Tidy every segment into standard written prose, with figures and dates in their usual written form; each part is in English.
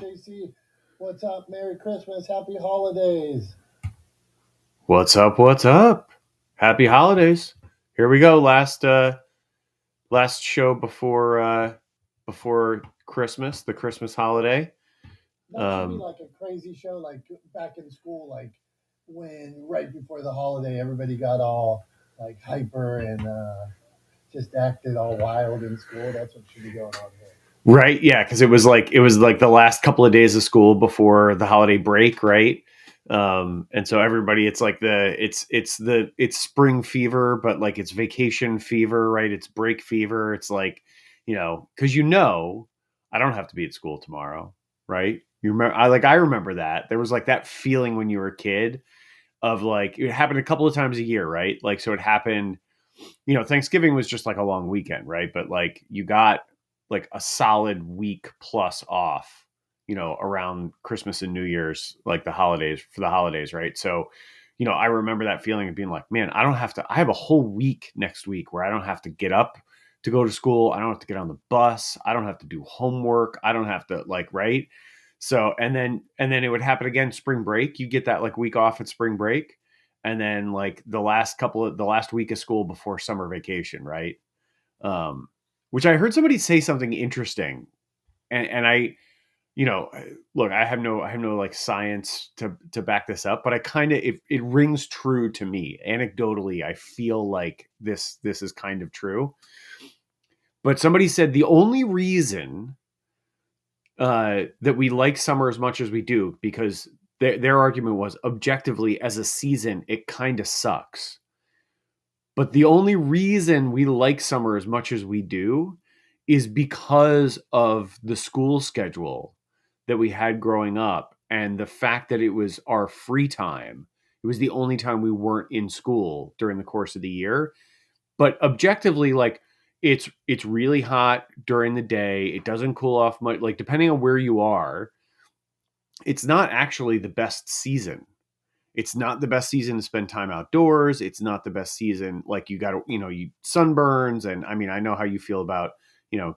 JC. What's up? Merry Christmas. Happy holidays. What's up? What's up? Happy holidays. Here we go. Last show before Christmas, the Christmas holiday. That should be Um like a crazy show, like back in school, like when right before the holiday, everybody got all like hyper and just acted all wild in school. That's what should be going on here. right, yeah, because it was like the last couple of days of school before the holiday break, right? And so everybody, it's spring fever, but like it's vacation fever, right? It's break fever. It's like, because I don't have to be at school tomorrow, right? You remember, I remember that there was like that feeling when you were a kid of like it happened a couple of times a year, right? Like so it happened, Thanksgiving was just like a long weekend, right? But like you got like a solid week plus off, around Christmas and New Year's, like the holidays, right? So, I remember that feeling of being like, man, I have a whole week next week where I don't have to get up to go to school. I don't have to get on the bus. I don't have to do homework. I don't have to like, right? So, and then it would happen again, spring break. You get that like week off at spring break, and then like the last week of school before summer vacation, right? um which I heard somebody say something interesting, and I, look, I have no like science to back this up, but I kind of, it rings true to me anecdotally. I feel like this is kind of true. But somebody said the only reason that we like summer as much as we do, because their argument was, objectively as a season it kind of sucks. But the only reason we like summer as much as we do is because of the school schedule that we had growing up, and the fact that it was our free time. It was the only time we weren't in school during the course of the year. But objectively, like, it's really hot during the day. It doesn't cool off much. Like, depending on where you are, it's not actually the best season. It's not the best season to spend time outdoors. It's not the best season. Like, you got to, you sunburns. And I mean, I know how you feel about,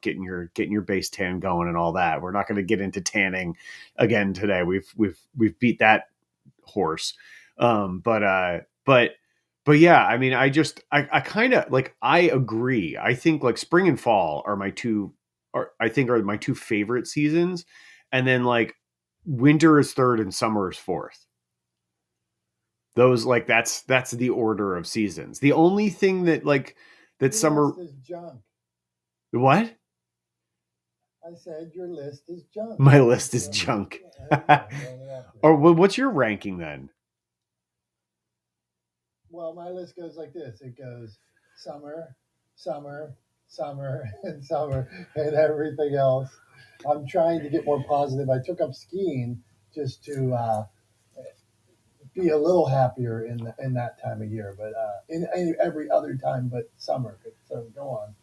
getting your base tan going and all that. We're not going to get into tanning again today. We've beat that horse. But yeah, I mean, I kind of like, I agree. I think like spring and fall are my two favorite seasons. And then like winter is third and summer is fourth. Those, like, that's the order of seasons. The only thing that like that Your summer. list is junk. What? I said your list is junk. My list is junk. There you go. Throwing it out there. Or what's your ranking then? Well, my list goes like this. It goes summer, summer, summer, and summer, and everything else. I'm trying to get more positive. I took up skiing just to be a little happier in that time of year, but in every other time but summer. So go on.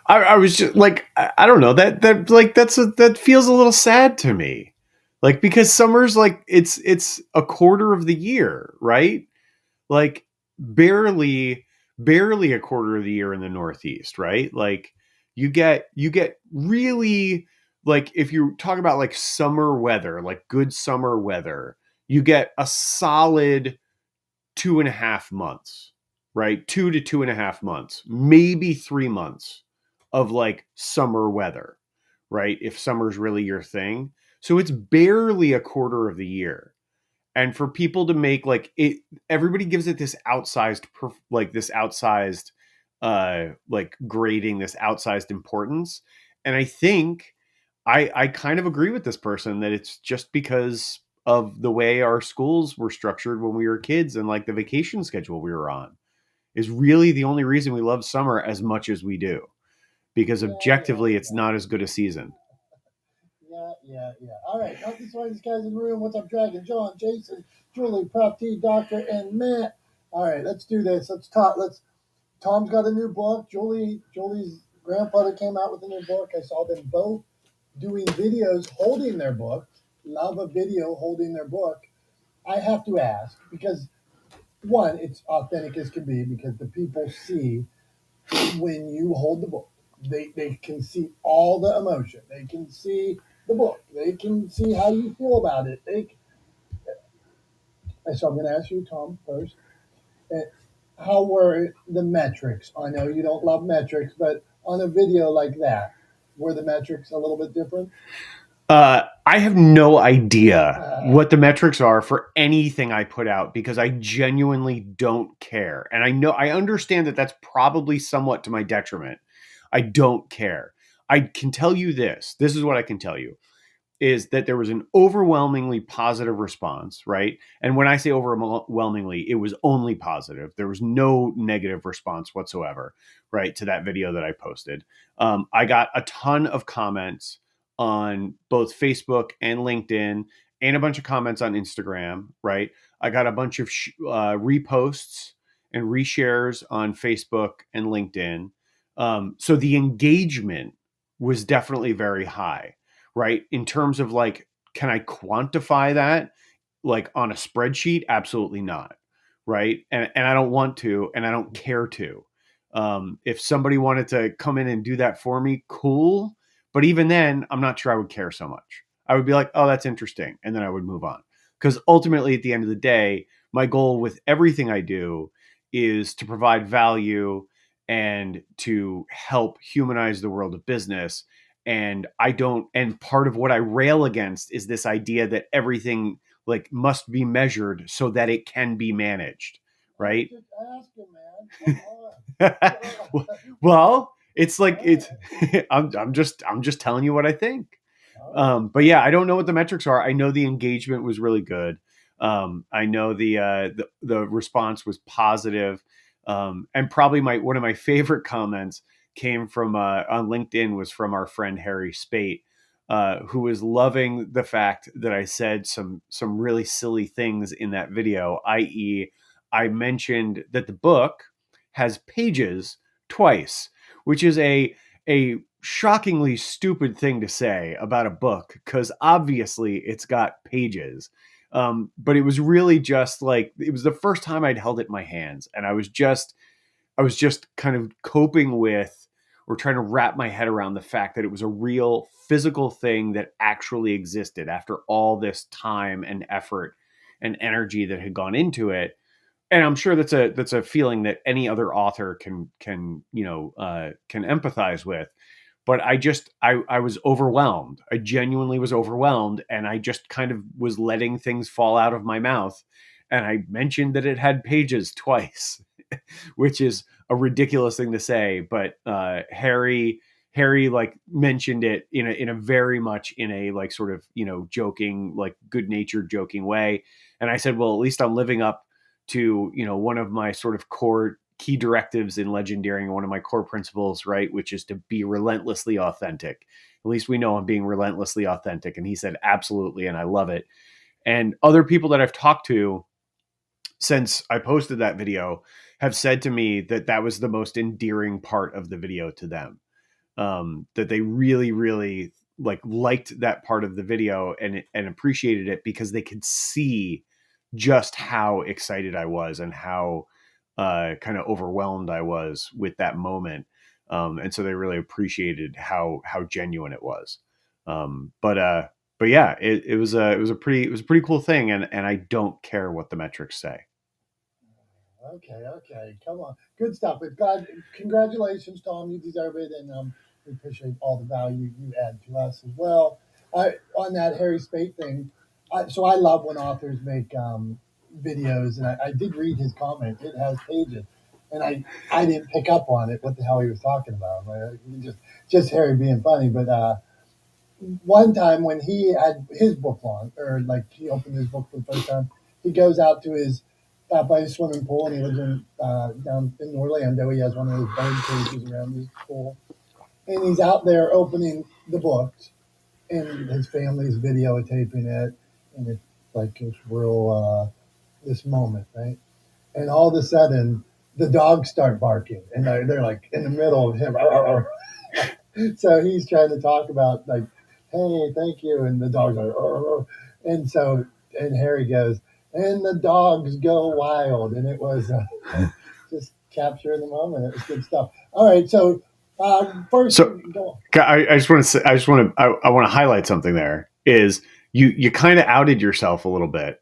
I was just like, I don't know, that like that feels a little sad to me, like, because summer's like, it's a quarter of the year, right? Like, barely a quarter of the year in the Northeast, right? Like, you get really, like, if you talk about like summer weather, like good summer weather, you get a solid 2.5 months, right? 2 to 2.5 months, maybe 3 months of like summer weather, right? If summer's really your thing. So it's barely a quarter of the year. And for people to make like it, everybody gives it this outsized, like grading, this outsized importance. And I think I kind of agree with this person that it's just because of the way our schools were structured when we were kids, and like the vacation schedule we were on is really the only reason we love summer as much as we do, because Yeah, yeah, objectively it's yeah. not as good a season. Yeah, yeah, yeah. All right, not the smartest guys in the room. What's up, Dragon? John, Jason, Julie, Prop T, Doctor, and Matt. All right, let's do this. Let's talk. Let's. Tom's got a new book. Julie's grandfather came out with a new book. I saw them both doing videos holding their book. Love a video holding their book. I have to ask because one, it's authentic as can be because the people see when you hold the book. They can see all the emotion. They can see the book. They can see how you feel about it. So I'm going to ask you, Tom, first. uh, How were the metrics? I know you don't love metrics, but on a video like that, were the metrics a little bit different? I have no idea Uh, what the metrics are for anything I put out because I genuinely don't care. And I understand that that's probably somewhat to my detriment. I don't care. I can tell you this. This is what I can tell you is that there was an overwhelmingly positive response, right? And when I say overwhelmingly, it was only positive. There was no negative response whatsoever, right, to that video that I posted. I got a ton of comments on both Facebook and LinkedIn, and a bunch of comments on Instagram, right? I got a bunch of reposts and reshares on Facebook and LinkedIn. So the engagement was definitely very high, right? In terms of like, can I quantify that like on a spreadsheet? Absolutely not. Right. And I don't want to, and I don't care to. If somebody wanted to come in and do that for me, cool. But even then, I'm not sure I would care so much. I would be like, oh, that's interesting. And then I would move on. Because ultimately, at the end of the day, my goal with everything I do is to provide value and to help humanize the world of business. And I don't, and part of what I rail against is this idea that everything like must be measured so that it can be managed, I was right? just asking, man. Come on. Well, it's like All it's right. I'm just telling you what I think. All right. But yeah, I don't know what the metrics are. I know the engagement was really good. I know the response was positive. And probably my one of my favorite comments came from on LinkedIn was from our friend Harry Spate, who was loving the fact that I said some really silly things in that video, i.e., I mentioned that the book has pages twice, which is a shockingly stupid thing to say about a book because obviously it's got pages. But it was really just like it was the first time I'd held it in my hands, and I was just kind of coping with or trying to wrap my head around the fact that it was a real physical thing that actually existed after all this time and effort and energy that had gone into it. And I'm sure that's a feeling that any other author can empathize with. But I was overwhelmed. I genuinely was overwhelmed, and I just kind of was letting things fall out of my mouth. And I mentioned that it had pages twice, which is a ridiculous thing to say. But Harry like mentioned it in a very much in a like sort of joking, like good natured joking way. And I said, well, at least I'm living up to one of my sort of core key directives in legendaring, one of my core principles, right, which is to be relentlessly authentic. At least we know I'm being relentlessly authentic. And he said absolutely, and I love it. And other people that I've talked to since I posted that video have said to me that that was the most endearing part of the video to them. That they really, really liked that part of the video and appreciated it because they could see just how excited I was and how kind of overwhelmed I was with that moment. And so they really appreciated how genuine it was. But yeah, it was a pretty cool thing, and I don't care what the metrics say. Okay, okay, come on, good stuff. But God, congratulations, Tom. You deserve it, and we appreciate all the value you add to us as well. On that Harry Spate thing, so I love when authors make videos, and I did read his comment. It has pages, and I didn't pick up on it. What the hell he was talking about? Right? Just Harry being funny. But one time when he had his book launch, or like he opened his book for the first time, he goes out to his by his swimming pool, and he lives in down in Orlando. He has one of those bird cages around his pool, and he's out there opening the books, and his family's videotaping it, and it's like this real this moment, right? And all of a sudden, the dogs start barking, and they're like in the middle of him. So he's trying to talk about like, hey, thank you, and the dogs are, "Arr." And so and Harry goes, and the dogs go wild, and it was just capturing the moment. It was good stuff. All right, so First, So go. I just want to say, I want to highlight something there is you kind of outed yourself a little bit,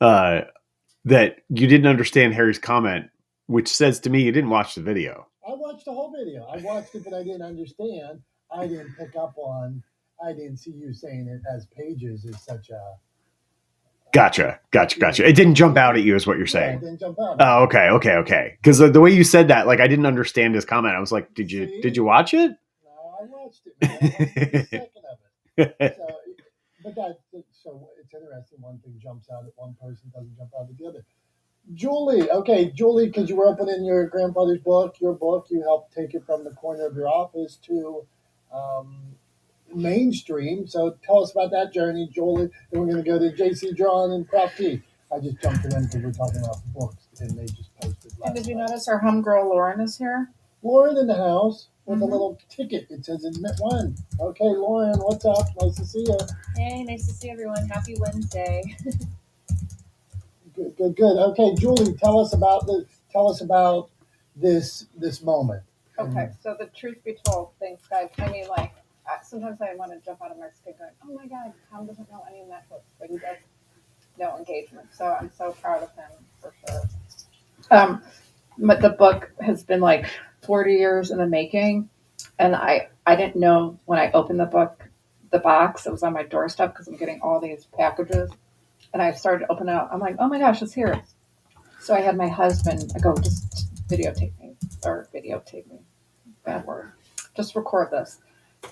that you didn't understand Harry's comment, which says to me you didn't watch the video. I watched the whole video. I watched it, but I didn't understand. I didn't pick up on. I didn't see you saying it as pages is such a. Gotcha. It didn't jump out at you, is what you're Yeah, it saying. didn't jump out. Oh, okay. Because the way you said that, like, I didn't understand his comment. I was like, did you watch it? No, I watched it. Man. I watched every second of it. So it's interesting. One thing jumps out at one person, doesn't jump out at the other. Julie, because you were opening your grandfather's book, you helped take it from the corner of your office to mainstream. So tell us about that journey, Julie. Then we're going to go to JC John and Prof T. I just jumped in because we're talking about books, and they just posted. And did you notice our homegirl Lauren is here? Lauren in the house with a little ticket. It says admit one. Okay, Lauren, what's up? Nice to see you. Hey, nice to see everyone. Happy Wednesday. Good. Okay, Julie, tell us about this moment. Okay, so the truth be told, thanks guys. I mean, like, sometimes I want to jump out of my skin going, oh my God, Tom doesn't know any metrics, but he does know engagement. So I'm so proud of him for sure. But the book has been like 40 years in the making. And I didn't know when I opened the book, the box, it was on my doorstep because I'm getting all these packages. And I started to open it up. I'm like, oh my gosh, it's here. So I had my husband, I go, just videotape me. Bad word. Just record this.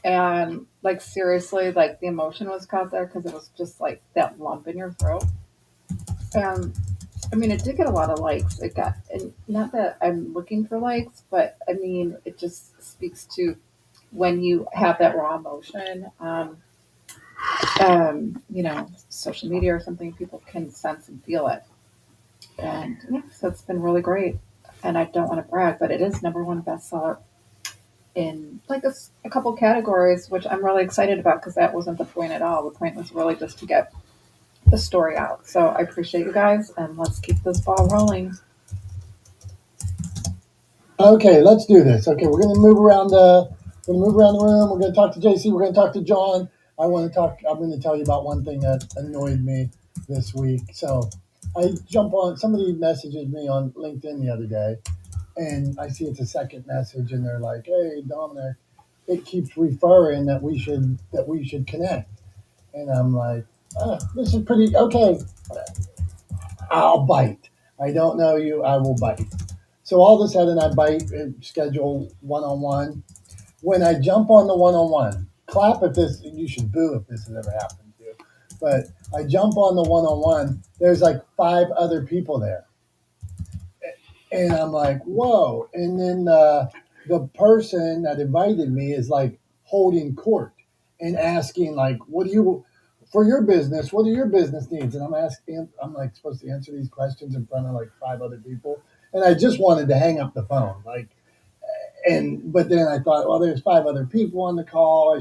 And like, seriously, like the emotion was caught there because it was just like that lump in your throat. And I mean, it did get a lot of likes. And not that I'm looking for likes, but I mean, it just speaks to when you have that raw emotion. Social media or something, people can sense and feel it. And yeah, so it's been really great. And I don't want to brag, but it is #1 bestseller in like a couple categories, which I'm really excited about because that wasn't the point at all. The point was really just to get the story out. So I appreciate you guys, and let's keep this ball rolling. Okay, let's do this. Okay, we're gonna move around the room. We're gonna talk to JC. We're gonna talk to John. I'm gonna tell you about one thing that annoyed me this week. So I jump on. Somebody messages me on LinkedIn the other day, and I see it's a second message, and they're like, "Hey, Dominick, it keeps referring that we should connect," and I'm like, "This is pretty okay. I'll bite. I don't know you. I will bite." So all of a sudden, I bite and schedule one-on-one. When I jump on the one-on-one, clap if this. You should boo if this has ever happened to you. But I jump on the one-on-one. There's like 5 other people there, and I'm like, whoa. And then the person that invited me is like holding court and asking like, what do you for your business? What are your business needs? And I'm like supposed to answer these questions in front of like 5 other people. And I just wanted to hang up the phone. But then I thought, well, there's 5 other people on the call.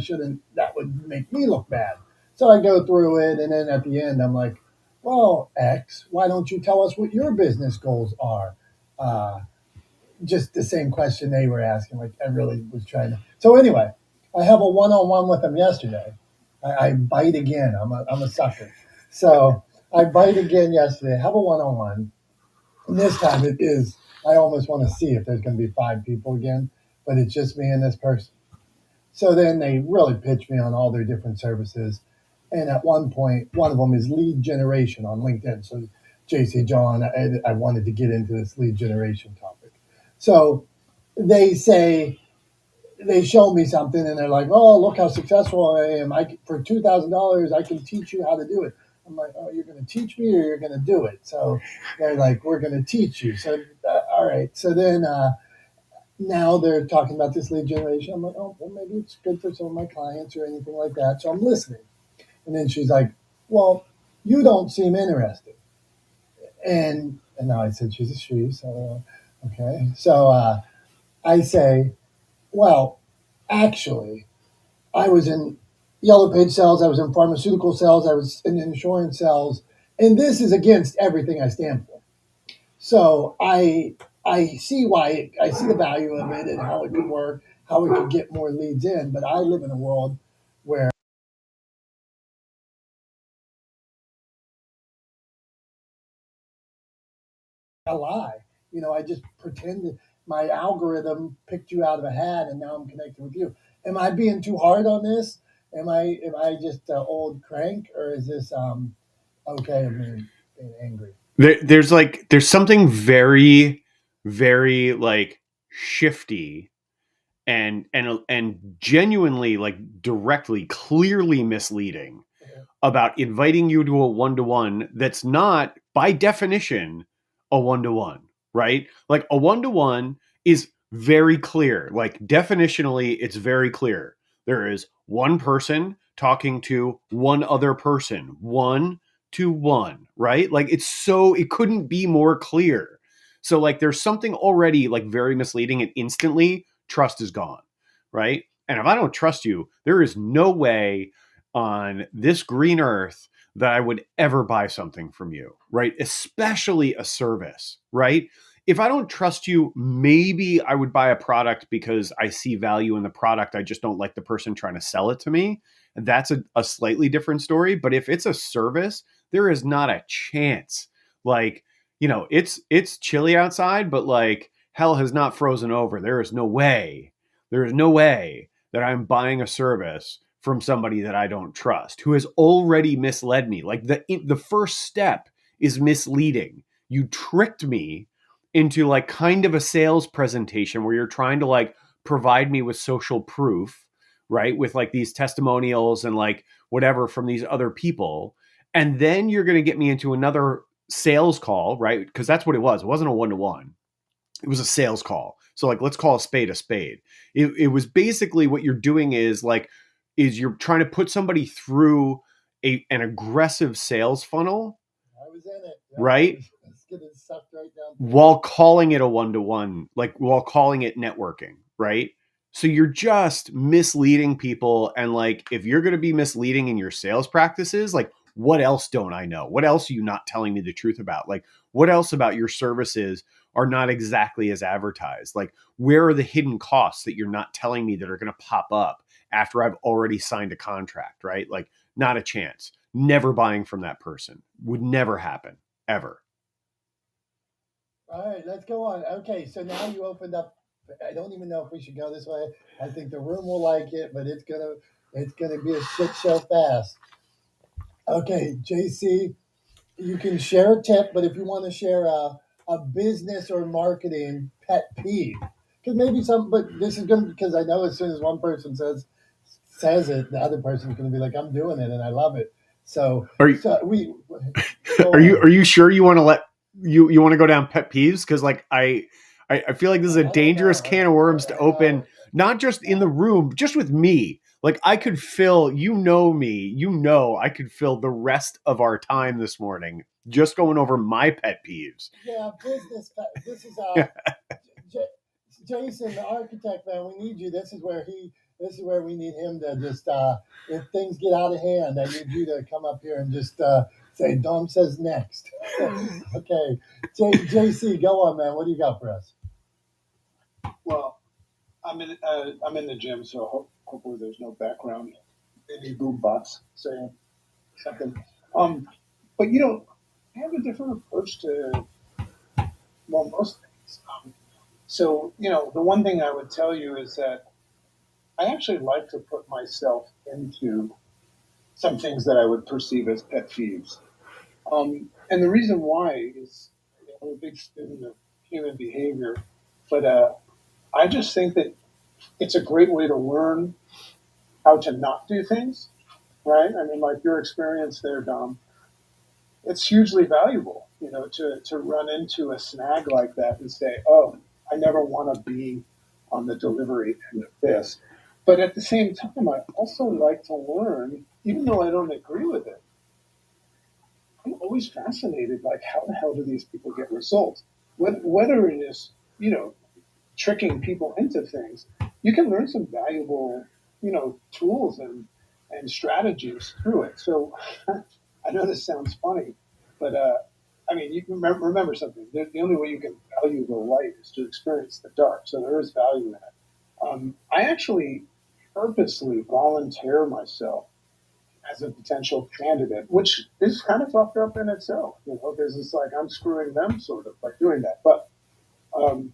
That would make me look bad. So I go through it. And then at the end, I'm like, well, X, why don't you tell us what your business goals are? Just the same question they were asking. Like I really was trying to. So anyway, I have a one-on-one with them yesterday. I bite again. I'm a sucker. So I bite again yesterday. Have a one-on-one. And this time it is. I almost want to see if there's going to be 5 people again, but it's just me and this person. So then they really pitch me on all their different services. And at one point, one of them is lead generation on LinkedIn. So JC John, I wanted to get into this lead generation topic. So they show me something and they're like, oh, look how successful I am. For $2,000, I can teach you how to do it. I'm like, oh, you're going to teach me or you're going to do it? So they're like, we're going to teach you. So, all right. So then now they're talking about this lead generation. I'm like, oh, well, maybe it's good for some of my clients or anything like that. So I'm listening. And then she's like, well, you don't seem interested. And now I said she's a she. So, okay. So I say, well, actually, I was in yellow page sales, I was in pharmaceutical sales, I was in insurance sales, and this is against everything I stand for. So I I see I see the value of it and how it could work, how we could get more leads in. But I live in a world where a lie. I just pretended my algorithm picked you out of a hat, and now I'm connected with you. Am I being too hard on this? Am I just old crank, or is this okay? I'm being angry. There's something very, very like shifty and genuinely like directly, clearly misleading about inviting you to a one-to-one that's not by definition a one-to-one, right? Like a one-to-one is very clear. Like definitionally, it's very clear. There is one person talking to one other person, 1-to-1, right? Like it couldn't be more clear. So like there's something already like very misleading, and instantly trust is gone, right? And if I don't trust you, there is no way on this green earth that I would ever buy something from you, right? Especially a service, right? If I don't trust you, maybe I would buy a product because I see value in the product. I just don't like the person trying to sell it to me. And that's a slightly different story. But if it's a service, there is not a chance. Like, it's chilly outside, but like hell has not frozen over. There is no way. There is no way that I'm buying a service from somebody that I don't trust, who has already misled me. Like the first step is misleading. You tricked me into like kind of a sales presentation where you're trying to like provide me with social proof, right? With like these testimonials and like whatever from these other people. And then you're going to get me into another sales call, right? Because that's what it was. It wasn't a one-to-one. It was a sales call. So like, let's call a spade a spade. It was basically what you're doing is you're trying to put somebody through an aggressive sales funnel. I was in it. Yeah, right? It's getting sucked right down. While calling it a one-to-one, like while calling it networking, right? So you're just misleading people. And like, if you're going to be misleading in your sales practices, like what else don't I know? What else are you not telling me the truth about? Like what else about your services are not exactly as advertised? Like where are the hidden costs that you're not telling me that are going to pop up after I've already signed a contract, right? Like not a chance. Never buying from that person. Would never happen, ever. All right, let's go on. Okay, so now you opened up. I don't even know if we should go this way. I think the room will like it, but it's gonna be a shit show fast. Okay, JC, you can share a tip, but if you want to share a business or marketing pet peeve, because maybe but this is good because I know as soon as one person says it, the other person's going to be like, "I'm doing it and I love it." So, Are you, so we are you sure you want to you want to go down pet peeves? Because like I feel like this is a dangerous can of worms to open, not just in the room, just with me. Like I could fill, me, I could fill the rest of our time this morning just going over my pet peeves. Yeah, business. This is Jason, the architect, man. We need you. This is where we need him to just. If things get out of hand, I need you to come up here and just say, "Dom says next." Okay, JC, go on, man. What do you got for us? Well, I'm in the gym, so hopefully there's no background any boom box saying something. But I have a different approach to most things. So the one thing I would tell you is that I actually like to put myself into some things that I would perceive as pet peeves. And the reason why is I'm a big student of human behavior, but I just think that it's a great way to learn how to not do things, right? I mean, like your experience there, Dom, it's hugely valuable, to run into a snag like that and say, oh, I never want to be on the delivery end of this. But at the same time, I also like to learn, even though I don't agree with it. I'm always fascinated, like, how the hell do these people get results? Whether it is, tricking people into things, you can learn some valuable, tools and strategies through it. So I know this sounds funny, but I mean, you remember something. The only way you can value the light is to experience the dark. So there is value in it. I actually purposely volunteer myself as a potential candidate, which is kind of fucked up in itself, because it's like I'm screwing them sort of by doing that. But um,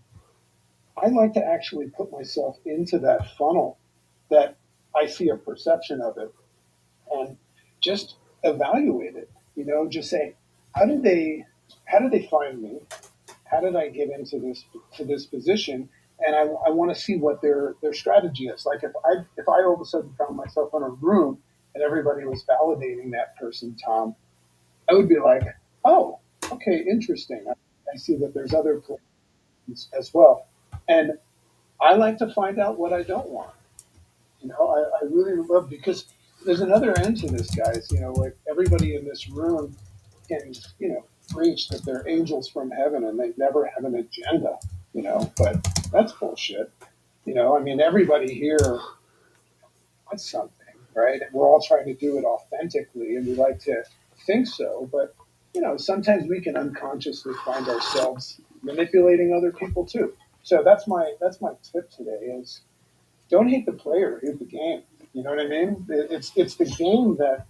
I like to actually put myself into that funnel that I see a perception of it and just evaluate it. Just say, how did they how did they find me? How did I get into this position? And I want to see what their strategy is. Like if I all of a sudden found myself in a room and everybody was validating that person, Tom, I would be like, oh, okay, interesting. I see that there's other places as well. And I like to find out what I don't want. I really love, because there's another end to this, guys. Like everybody in this room can, preach that they're angels from heaven and they never have an agenda, but that's bullshit. I mean, everybody here wants something, right? And we're all trying to do it authentically and we like to think so, but, sometimes we can unconsciously find ourselves manipulating other people too. So that's my tip today is don't hate the player, hate the game. You know what I mean? It's the game that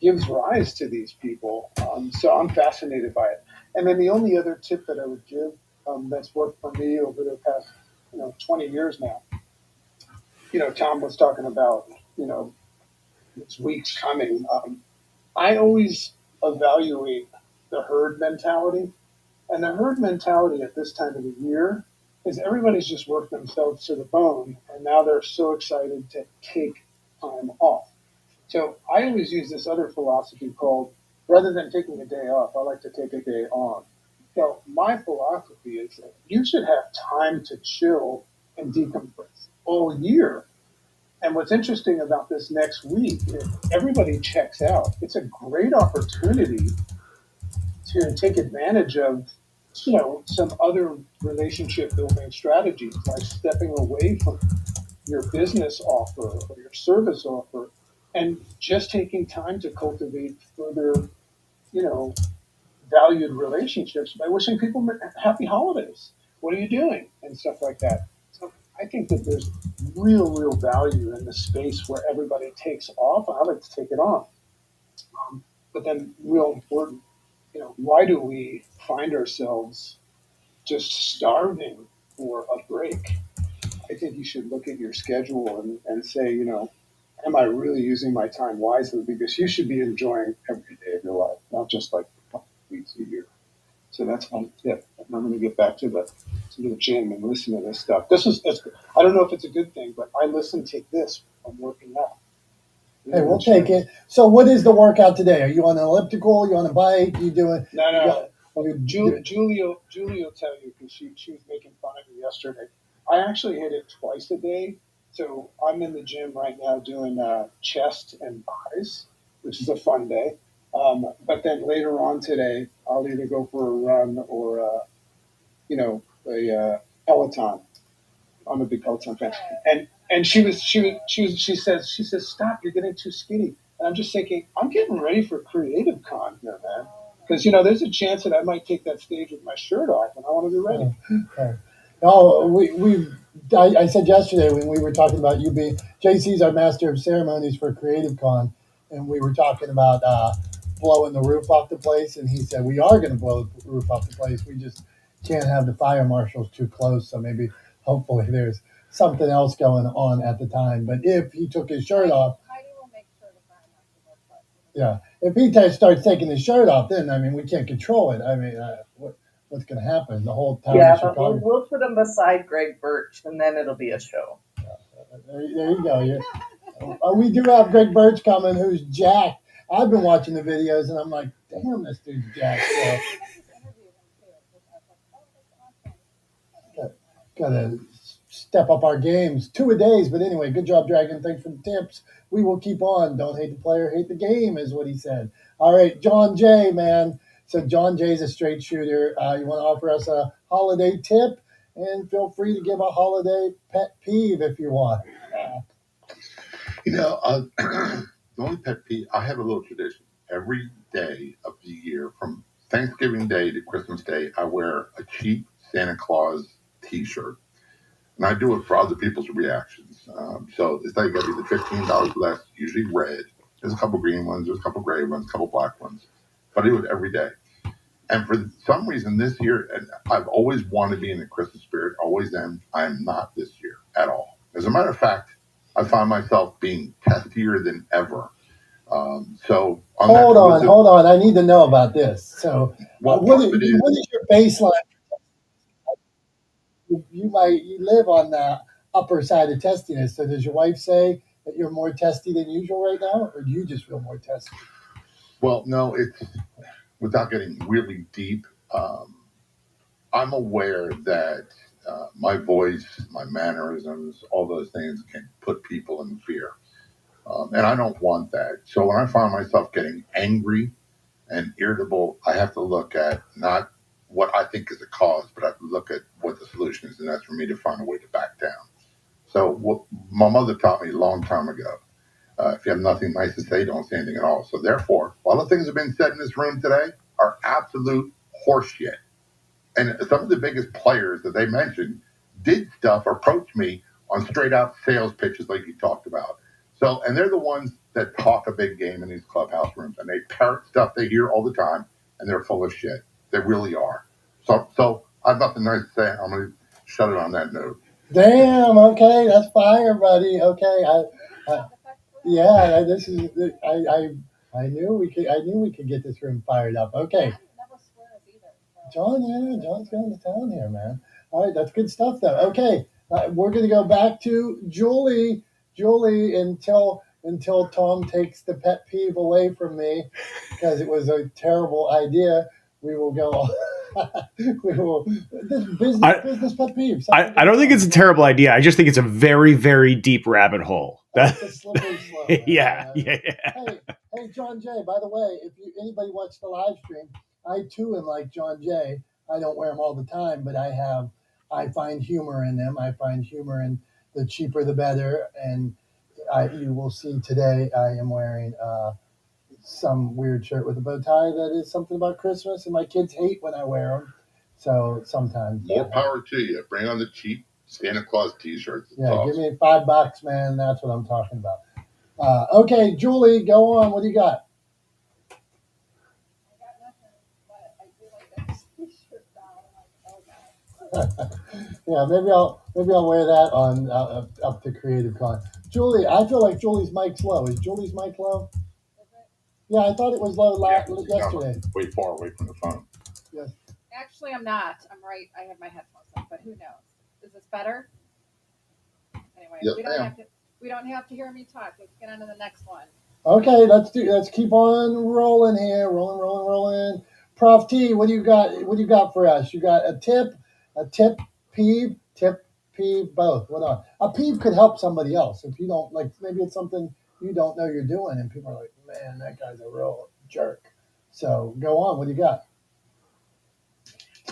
gives rise to these people. So I'm fascinated by it. And then the only other tip that I would give that's worked for me over the past 20 years now. Tom was talking about this week's coming. I always evaluate the herd mentality, and the herd mentality at this time of the year is everybody's just worked themselves to the bone, and now they're so excited to take time off. So I always use this other philosophy called, rather than taking a day off, I like to take a day on. So my philosophy is that you should have time to chill and decompress all year. And what's interesting about this next week is everybody checks out. It's a great opportunity to take advantage of, some other relationship building strategies, like stepping away from your business offer or your service offer and just taking time to cultivate further, you know, valued relationships by wishing people happy holidays. What are you doing? And stuff like that. So I think that there's real value in the space where everybody takes off. I like to take it on. But then, real important, why do we find ourselves just starving for a break? I think you should look at your schedule and say, am I really using my time wisely? Because you should be enjoying every day of your life, not just like a couple weeks a year. So that's one tip. And I'm going to get back to the gym and listen to this stuff. I don't know if it's a good thing, but I listen to this when I'm working out. Hey, we'll take it. So, what is the workout today? Are you on an elliptical? Are you on a bike? You doing? No. You, Julie will tell you because she was making fun of me yesterday. I actually hit it twice a day. So I'm in the gym right now doing chest and thighs, which is a fun day. But then later on today, I'll either go for a run or a Peloton. I'm a big Peloton fan. And she says stop, you're getting too skinny. And I'm just thinking I'm getting ready for Creative Con here, man. Because there's a chance that I might take that stage with my shirt off, and I want to be ready. okay. Oh, I said yesterday when we were talking about you being JC's our master of ceremonies for Creative Con, and we were talking about blowing the roof off the place, and he said we are going to blow the roof off the place. We just can't have the fire marshals too close, so maybe hopefully there's something else going on at the time. But if he took his shirt off, Heidi will make sure the fire marshal works out. yeah, if he starts taking his shirt off, then I mean we can't control it. I mean, what's going to happen? The whole town Yeah, of but Chicago. we'll put him beside Greg Birch, and then it'll be a show. There you go. We do have Greg Birch coming, who's jacked. I've been watching the videos, and I'm like, damn, this dude's jacked. So, got to step up our games. 2 a days, but anyway, good job, Dragon. Thanks for the tips. We will keep on. Don't hate the player, hate the game, is what he said. All right, John Jay, man. So John Jay's a straight shooter. You want to offer us a holiday tip? And feel free to give a holiday pet peeve if you want. The only pet peeve, I have a little tradition. Every day of the year, from Thanksgiving Day to Christmas Day, I wear a cheap Santa Claus T-shirt, and I do it for other people's reactions. So it's like I do the $15 less, usually red. There's a couple green ones, there's a couple gray ones, a couple black ones, but I do it every day. And for some reason this year, and I've always wanted to be in the Christmas spirit, always am. I am not this year at all. As a matter of fact, I find myself being testier than ever. So hold on. I need to know about this. So, well, what is your baseline? You live on the upper side of testiness. So, does your wife say that you're more testy than usual right now, or do you just feel more testy? Well, no, it's without getting really deep. I'm aware that my voice, my mannerisms, all those things can put people in fear. And I don't want that. So when I find myself getting angry and irritable, I have to look at not what I think is the cause, but I have to look at what the solution is. And that's for me to find a way to back down. So what my mother taught me a long time ago, if you have nothing nice to say, don't say anything at all. So therefore, all the things that have been said in this room today are absolute horseshit. And some of the biggest players that they mentioned did stuff or approached me on straight out sales pitches like you talked about. So, and they're the ones that talk a big game in these clubhouse rooms, and they parrot stuff they hear all the time, and they're full of shit. They really are. So I have nothing nice to say. I'm going to shut it on that note. Damn. Okay, that's fire, buddy. Okay, yeah. This is. I knew we could. I knew we could get this room fired up. Okay. John's going to town here, man. All right, that's good stuff, though. Okay, we're going to go back to Julie. Julie, until Tom takes the pet peeve away from me, because it was a terrible idea. We will go. We will. This business pet peeve. I don't think it's a terrible idea. I just think it's a very, very deep rabbit hole. That's a slippery slope. Man. Yeah. Hey, John Jay. By the way, if anybody watched the live stream, I too am like John Jay. I don't wear them all the time, but I find humor in them. I find humor in the cheaper the better. And you will see today I am wearing some weird shirt with a bow tie that is something about Christmas, and my kids hate when I wear them. So sometimes. More power to you. Bring on the cheap Santa Claus T-shirts. Yeah, awesome. Give me $5, man. That's what I'm talking about. Okay, Julie, go on. What do you got? Yeah, maybe I'll wear that on up to Creative Con. Julie, I feel like Julie's mic's low. Is Julie's mic low? Yeah, I thought it was low yesterday. Way far away from the phone. Yes. Actually, I'm not. I'm right. I have my headphones on, but who knows? Is this better? Anyway, yes, we don't have to hear me talk. Let's get on to the next one. Okay, let's keep on rolling here. Rolling. Prof T, what do you got for us? You got a tip, peeve, both. What on? A peeve could help somebody else. If you don't like, maybe it's something you don't know you're doing, and people are like, man, that guy's a real jerk. So go on. What do you got?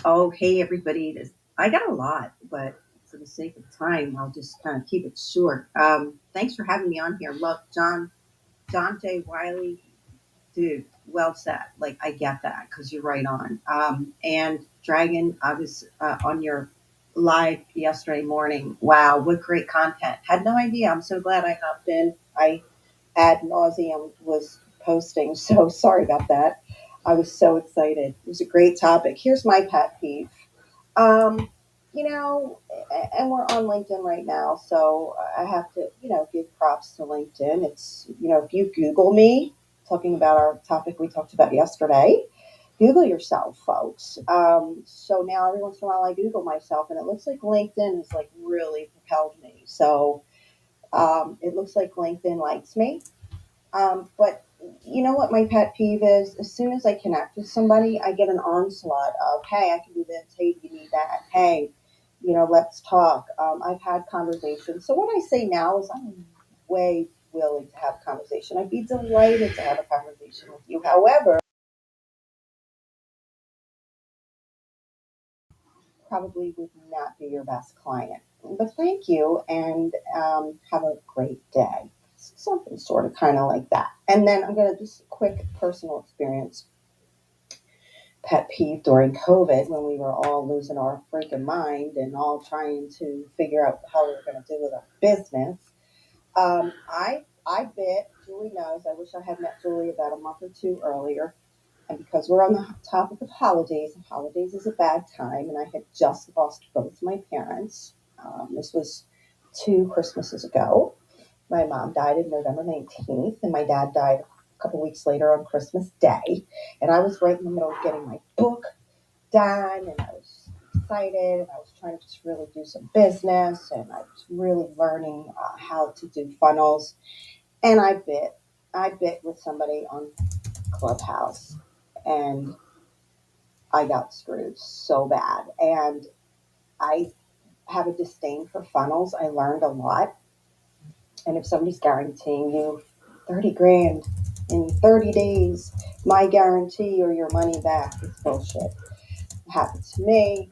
Oh, hey, everybody. I got a lot, but for the sake of time, I'll just kind of keep it short. Thanks for having me on here. Look, John J. Wiley, dude, well said. Like, I get that because you're right on. And Dragon, I was on your live yesterday morning. Wow, what great content. Had no idea. I'm so glad I hopped in. I ad nauseum was posting, so sorry about that. I was so excited. It was a great topic. Here's my pet peeve. And we're on LinkedIn right now, so I have to, give props to LinkedIn. It's, if you Google me, talking about our topic we talked about yesterday, Google yourself, folks. So now every once in a while I Google myself, and it looks like LinkedIn has like really propelled me. So it looks like LinkedIn likes me. But you know what my pet peeve is? As soon as I connect with somebody, I get an onslaught of, hey, I can do this. Hey, do you need that? Hey, let's talk. I've had conversations. So what I say now is I'm way willing to have a conversation. I'd be delighted to have a conversation with you. However, probably would not be your best client. But thank you, and have a great day. Something sort of kind of like that. And then I'm going to just quick personal experience. pet peeve during COVID when we were all losing our freaking mind and all trying to figure out how we were going to do with our business. I bit, Julie knows, I wish I had met Julie about a month or two earlier. And because we're on the topic of holidays, and holidays is a bad time, and I had just lost both my parents. This was 2 Christmases ago. My mom died on November 19th, and my dad died a couple weeks later on Christmas Day. And I was right in the middle of getting my book done, and I was excited, and I was trying to just really do some business, and I was really learning how to do funnels. And I bit with somebody on Clubhouse, and I got screwed so bad. And I have a disdain for funnels. I learned a lot. And if somebody's guaranteeing you 30 grand in 30 days, my guarantee or your money back, it's bullshit. It happened to me.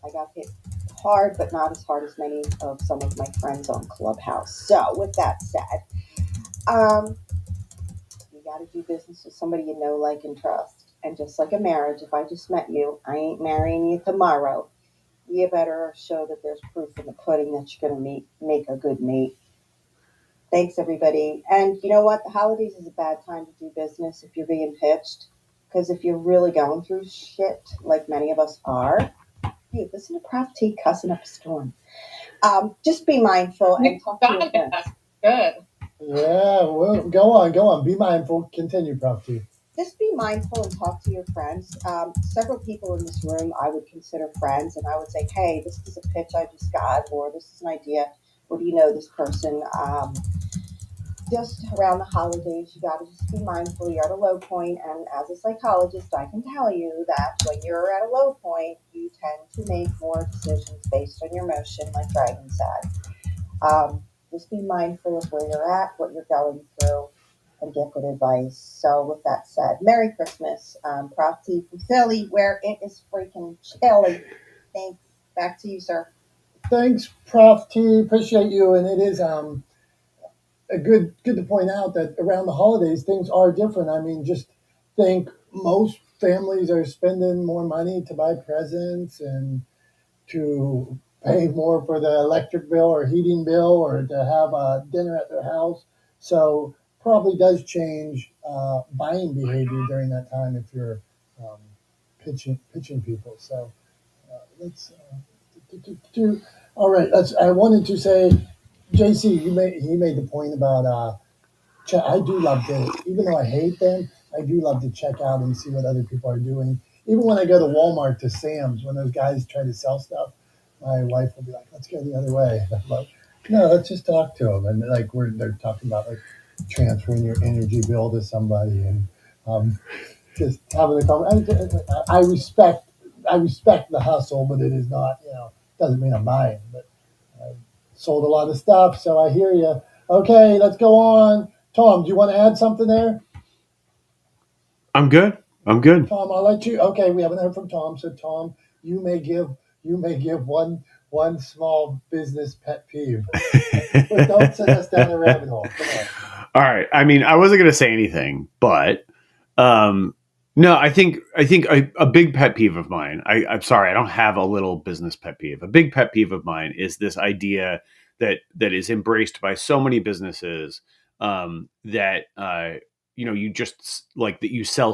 I got hit hard, but not as hard as many of some of my friends on Clubhouse. So with that said, you got to do business with somebody you know, like, and trust. And just like a marriage, if I just met you, I ain't marrying you tomorrow. You better show that there's proof in the pudding that you're going to make a good mate. Thanks, everybody. And you know what? The holidays is a bad time to do business if you're being pitched. Because if you're really going through shit, like many of us are, hey, listen to Prof T cussing up a storm. Just be mindful and talk to your friends. Good. Yeah, well, go on. Be mindful. Continue, Prof T. Just be mindful and talk to your friends. Several people in this room I would consider friends, and I would say, hey, this is a pitch I just got, or this is an idea, or do you know this person? Just around the holidays, you got to just be mindful. You're at a low point, and as a psychologist, I can tell you that when you're at a low point, you tend to make more decisions based on your emotion, like Dragon said. Just be mindful of where you're at, what you're going through, and get good advice. So with that said, Merry Christmas, Prof T from Philly, where it is freaking chilly. Thanks. Back to you, sir. Thanks, Prof T. Appreciate you. And it is a good to point out that around the holidays things are different. I mean, just think most families are spending more money to buy presents and to pay more for the electric bill or heating bill or to have a dinner at their house. So probably does change buying behavior during that time if you're um, pitching people. So let's all right. I wanted to say, JC, he made the point about I do love to, even though I hate them, I do love to check out and see what other people are doing. Even when I go to Walmart to Sam's, when those guys try to sell stuff, my wife will be like, "Let's go the other way." And I'm like, "No, let's just talk to them." And like they're talking about like transferring your energy bill to somebody and just having a conversation. I respect the hustle, but it is not, doesn't mean I'm buying. But I sold a lot of stuff, so I hear you. Okay, let's go on. Tom, do you want to add something there? I'm good. Tom, I'll let you. Okay, we haven't heard from Tom, so Tom, you may give one small business pet peeve, but don't send us down the rabbit hole. Come on. All right. I mean, I wasn't going to say anything, but no, I think a big pet peeve of mine. I'm sorry, I don't have a little business pet peeve. A big pet peeve of mine is this idea that is embraced by so many businesses that you just like that you sell,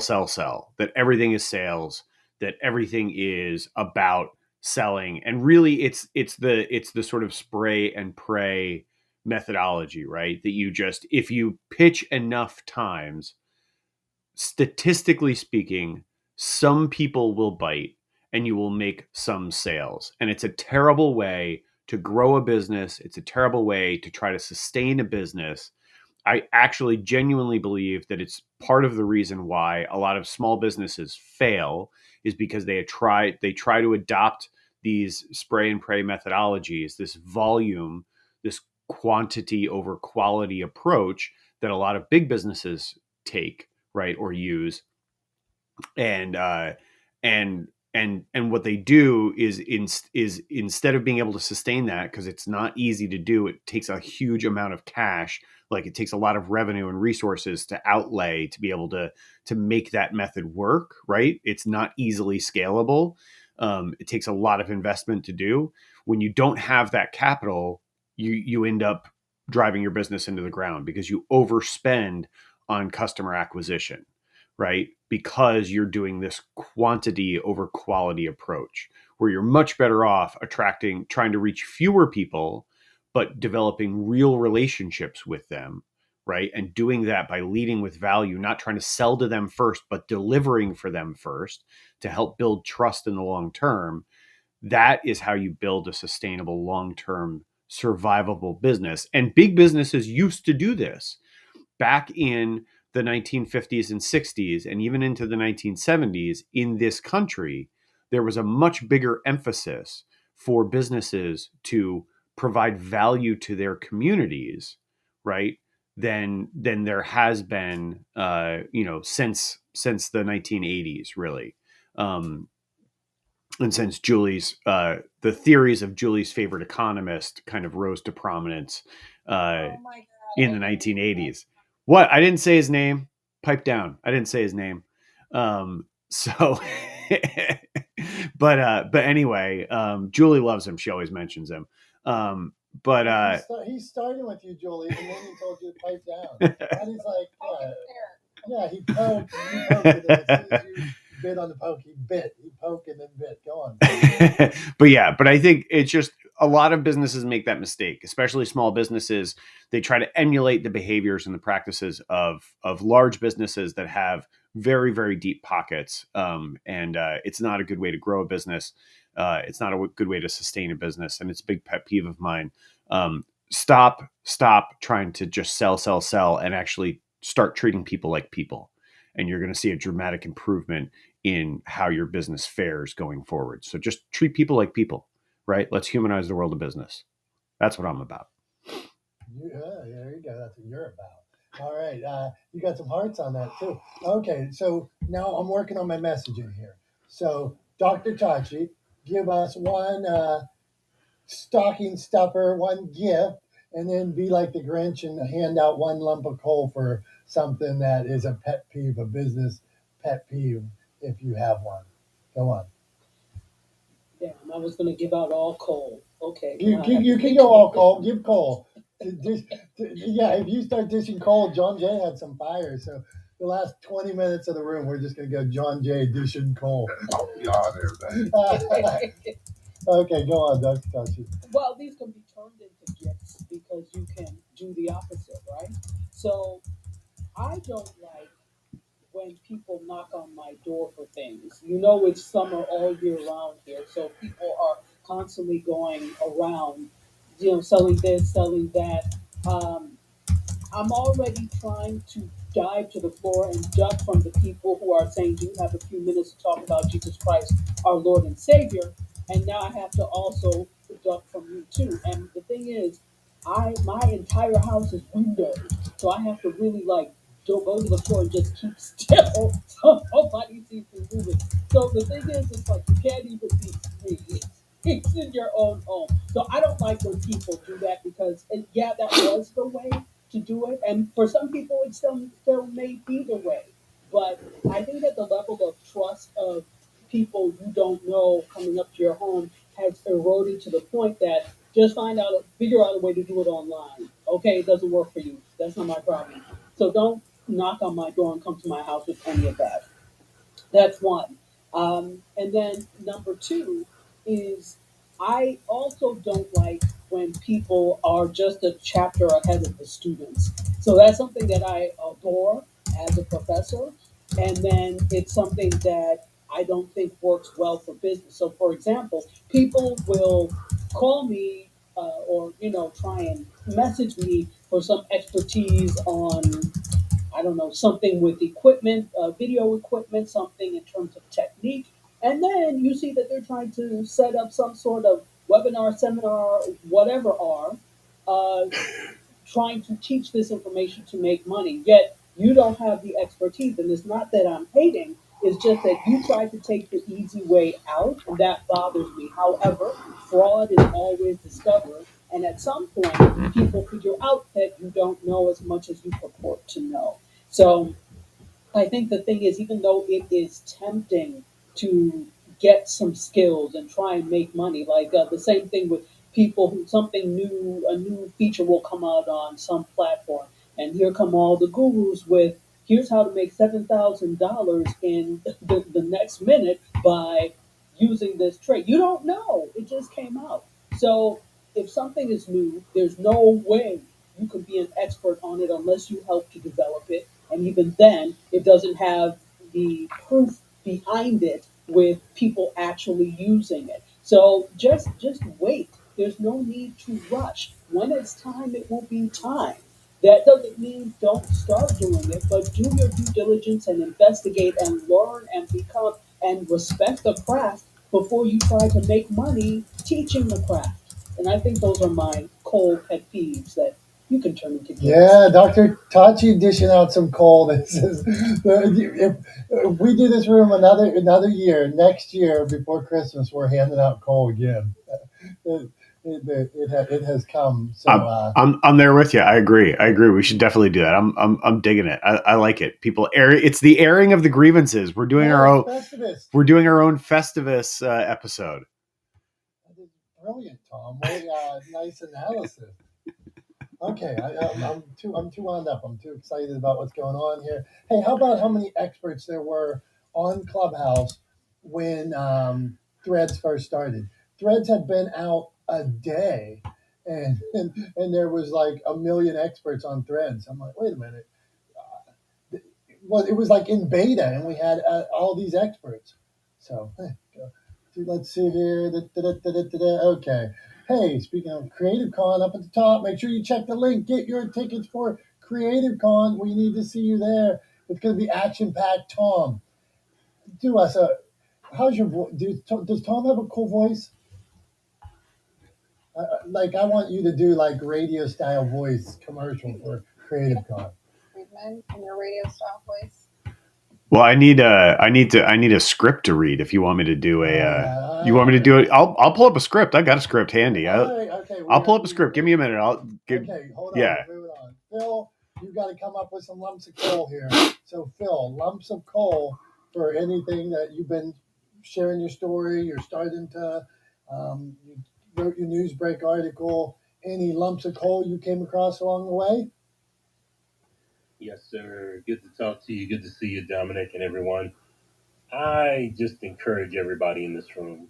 that everything is sales, that everything is about selling, and really it's the sort of spray and pray methodology, right? That you just, if you pitch enough times, statistically speaking, some people will bite and you will make some sales. And it's a terrible way to grow a business. It's a terrible way to try to sustain a business. I actually genuinely believe that it's part of the reason why a lot of small businesses fail is because they try to adopt these spray and pray methodologies, this volume, this quantity over quality approach that a lot of big businesses take, right, or use, and and what they do is instead of being able to sustain that, because it's not easy to do, it takes a huge amount of cash, like it takes a lot of revenue and resources to outlay to be able to make that method work, right? It's not easily scalable. It takes a lot of investment to do. When you don't have that capital, you end up driving your business into the ground because you overspend on customer acquisition, right? Because you're doing this quantity over quality approach where you're much better off trying to reach fewer people, but developing real relationships with them, right? And doing that by leading with value, not trying to sell to them first, but delivering for them first to help build trust in the long term. That is how you build a sustainable, long-term, survivable business. And big businesses used to do this back in the 1950s and 60s, and even into the 1970s in this country. There was a much bigger emphasis for businesses to provide value to their communities, right? Than there has been, since the 1980s, really. And since the theories of Julie's favorite economist kind of rose to prominence Oh my God. in the 1980s. What? I didn't say his name. Pipe down. I didn't say his name. So, but anyway, Julie loves him. She always mentions him. But he's starting with you, Julie, and then he told you to pipe down. And he's like, he poked it, and as soon as you bit on the poke, he poked and then bit. Go on. But I think it's just a lot of businesses make that mistake, especially small businesses. They try to emulate the behaviors and the practices of large businesses that have very, very deep pockets. And it's not a good way to grow a business. It's not a good way to sustain a business. And it's a big pet peeve of mine. Stop trying to just sell and actually start treating people like people. And you're going to see a dramatic improvement in how your business fares going forward. So just treat people like people, right? Let's humanize the world of business. That's what I'm about. Yeah, there you go. That's what you're about. All right. You got some hearts on that too. Okay. So now I'm working on my messaging here. So Dr. Tachi, give us one stocking stuffer, one gift, and then be like the Grinch and hand out one lump of coal for something that is a pet peeve, a business pet peeve, if you have one. Go on. Damn, I was going to give out all coal. Okay. You can go all coal. Give coal. If you start dishing coal, John Jay had some fire. So the last 20 minutes of the room, we're just going to go John Jay dishing coal. I'll be on there, Okay, go on, Dr. Tachi. Well, these can be turned into gifts because you can do the opposite, right? So I don't like when people knock on my door for things. You know, it's summer all year round here, so people are constantly going around, selling this, selling that. I'm already trying to dive to the floor and duck from the people who are saying, do you have a few minutes to talk about Jesus Christ, our Lord and Savior? And now I have to also duck from you too. And the thing is, my entire house is windows, so I have to really don't go to the floor and just keep still so nobody sees me moving. So the thing is, it's like you can't even beat me. It's in your own home. So I don't like when people do that because, that was the way to do it. And for some people, it still may be the way. But I think that the level of trust of people you don't know coming up to your home has eroded to the point that just figure out a way to do it online. Okay, it doesn't work for you. That's not my problem. So don't knock on my door and come to my house with any of that. That's one. And then number two is I also don't like when people are just a chapter ahead of the students. So that's something that I adore as a professor. And then it's something that I don't think works well for business. So, for example, people will call me try and message me for some expertise on I don't know, something with equipment, video equipment, something in terms of technique. And then you see that they're trying to set up some sort of webinar, seminar, whatever uh, trying to teach this information to make money. Yet you don't have the expertise. And it's not that I'm hating, It's just that you tried to take the easy way out, and that bothers me. However, fraud is always discovered, and at some point, people figure out that you don't know as much as you purport to know. So I think the thing is, even though it is tempting to get some skills and try and make money, like the same thing with people who something new, a new feature will come out on some platform, and here come all the gurus with here's how to make $7,000 in the next minute by using this trick. You don't know; it just came out. So if something is new, there's no way you can be an expert on it unless you help to develop it, and even then, it doesn't have the proof behind it with people actually using it. So just wait. There's no need to rush. When it's time, it will be time. That doesn't mean don't start doing it, but do your due diligence and investigate and learn and become and respect the craft before you try to make money teaching the craft. And I think those are my cold pet peeves that you can turn into gifts. Yeah, Dr. Tachi dishing out some coal. This is if we do this room another year, next year before Christmas, we're handing out coal again. It has come. So I'm there with you. I agree. We should definitely do that. I'm digging it. I like it. People air. It's the airing of the grievances. We're doing our own. Festivus. We're doing our own Festivus episode. That is brilliant, Tom. Very nice analysis. Okay, I'm too wound up. I'm too excited about what's going on here. Hey, how about how many experts there were on Clubhouse when Threads first started? Threads had been out a day, and there was like a million experts on Threads. I'm like, wait a minute. Well, it was like in beta, and we had all these experts. So let's see here. Okay. Hey, speaking of Creative Con up at the top, make sure you check the link. Get your tickets for Creative Con. We need to see you there. It's going to be action packed. Tom, do us a. How's your voice? Does Tom have a cool voice? Like, I want you to do like radio style voice commercial for Creative Con. Friedman in your radio style voice. Well, I need a script to read. If you want me to do you want me to do it? I'll pull up a script. I got a script handy. I'll pull up a script. Give me a minute. Okay, hold on. Yeah. We're moving on. Phil, you got to come up with some lumps of coal here. So, Phil, lumps of coal for anything that you've been sharing your story. You're starting to, you wrote your Newsbreak article. Any lumps of coal you came across along the way? Yes, sir. Good to talk to you. Good to see you, Dominic, and everyone. I just encourage everybody in this room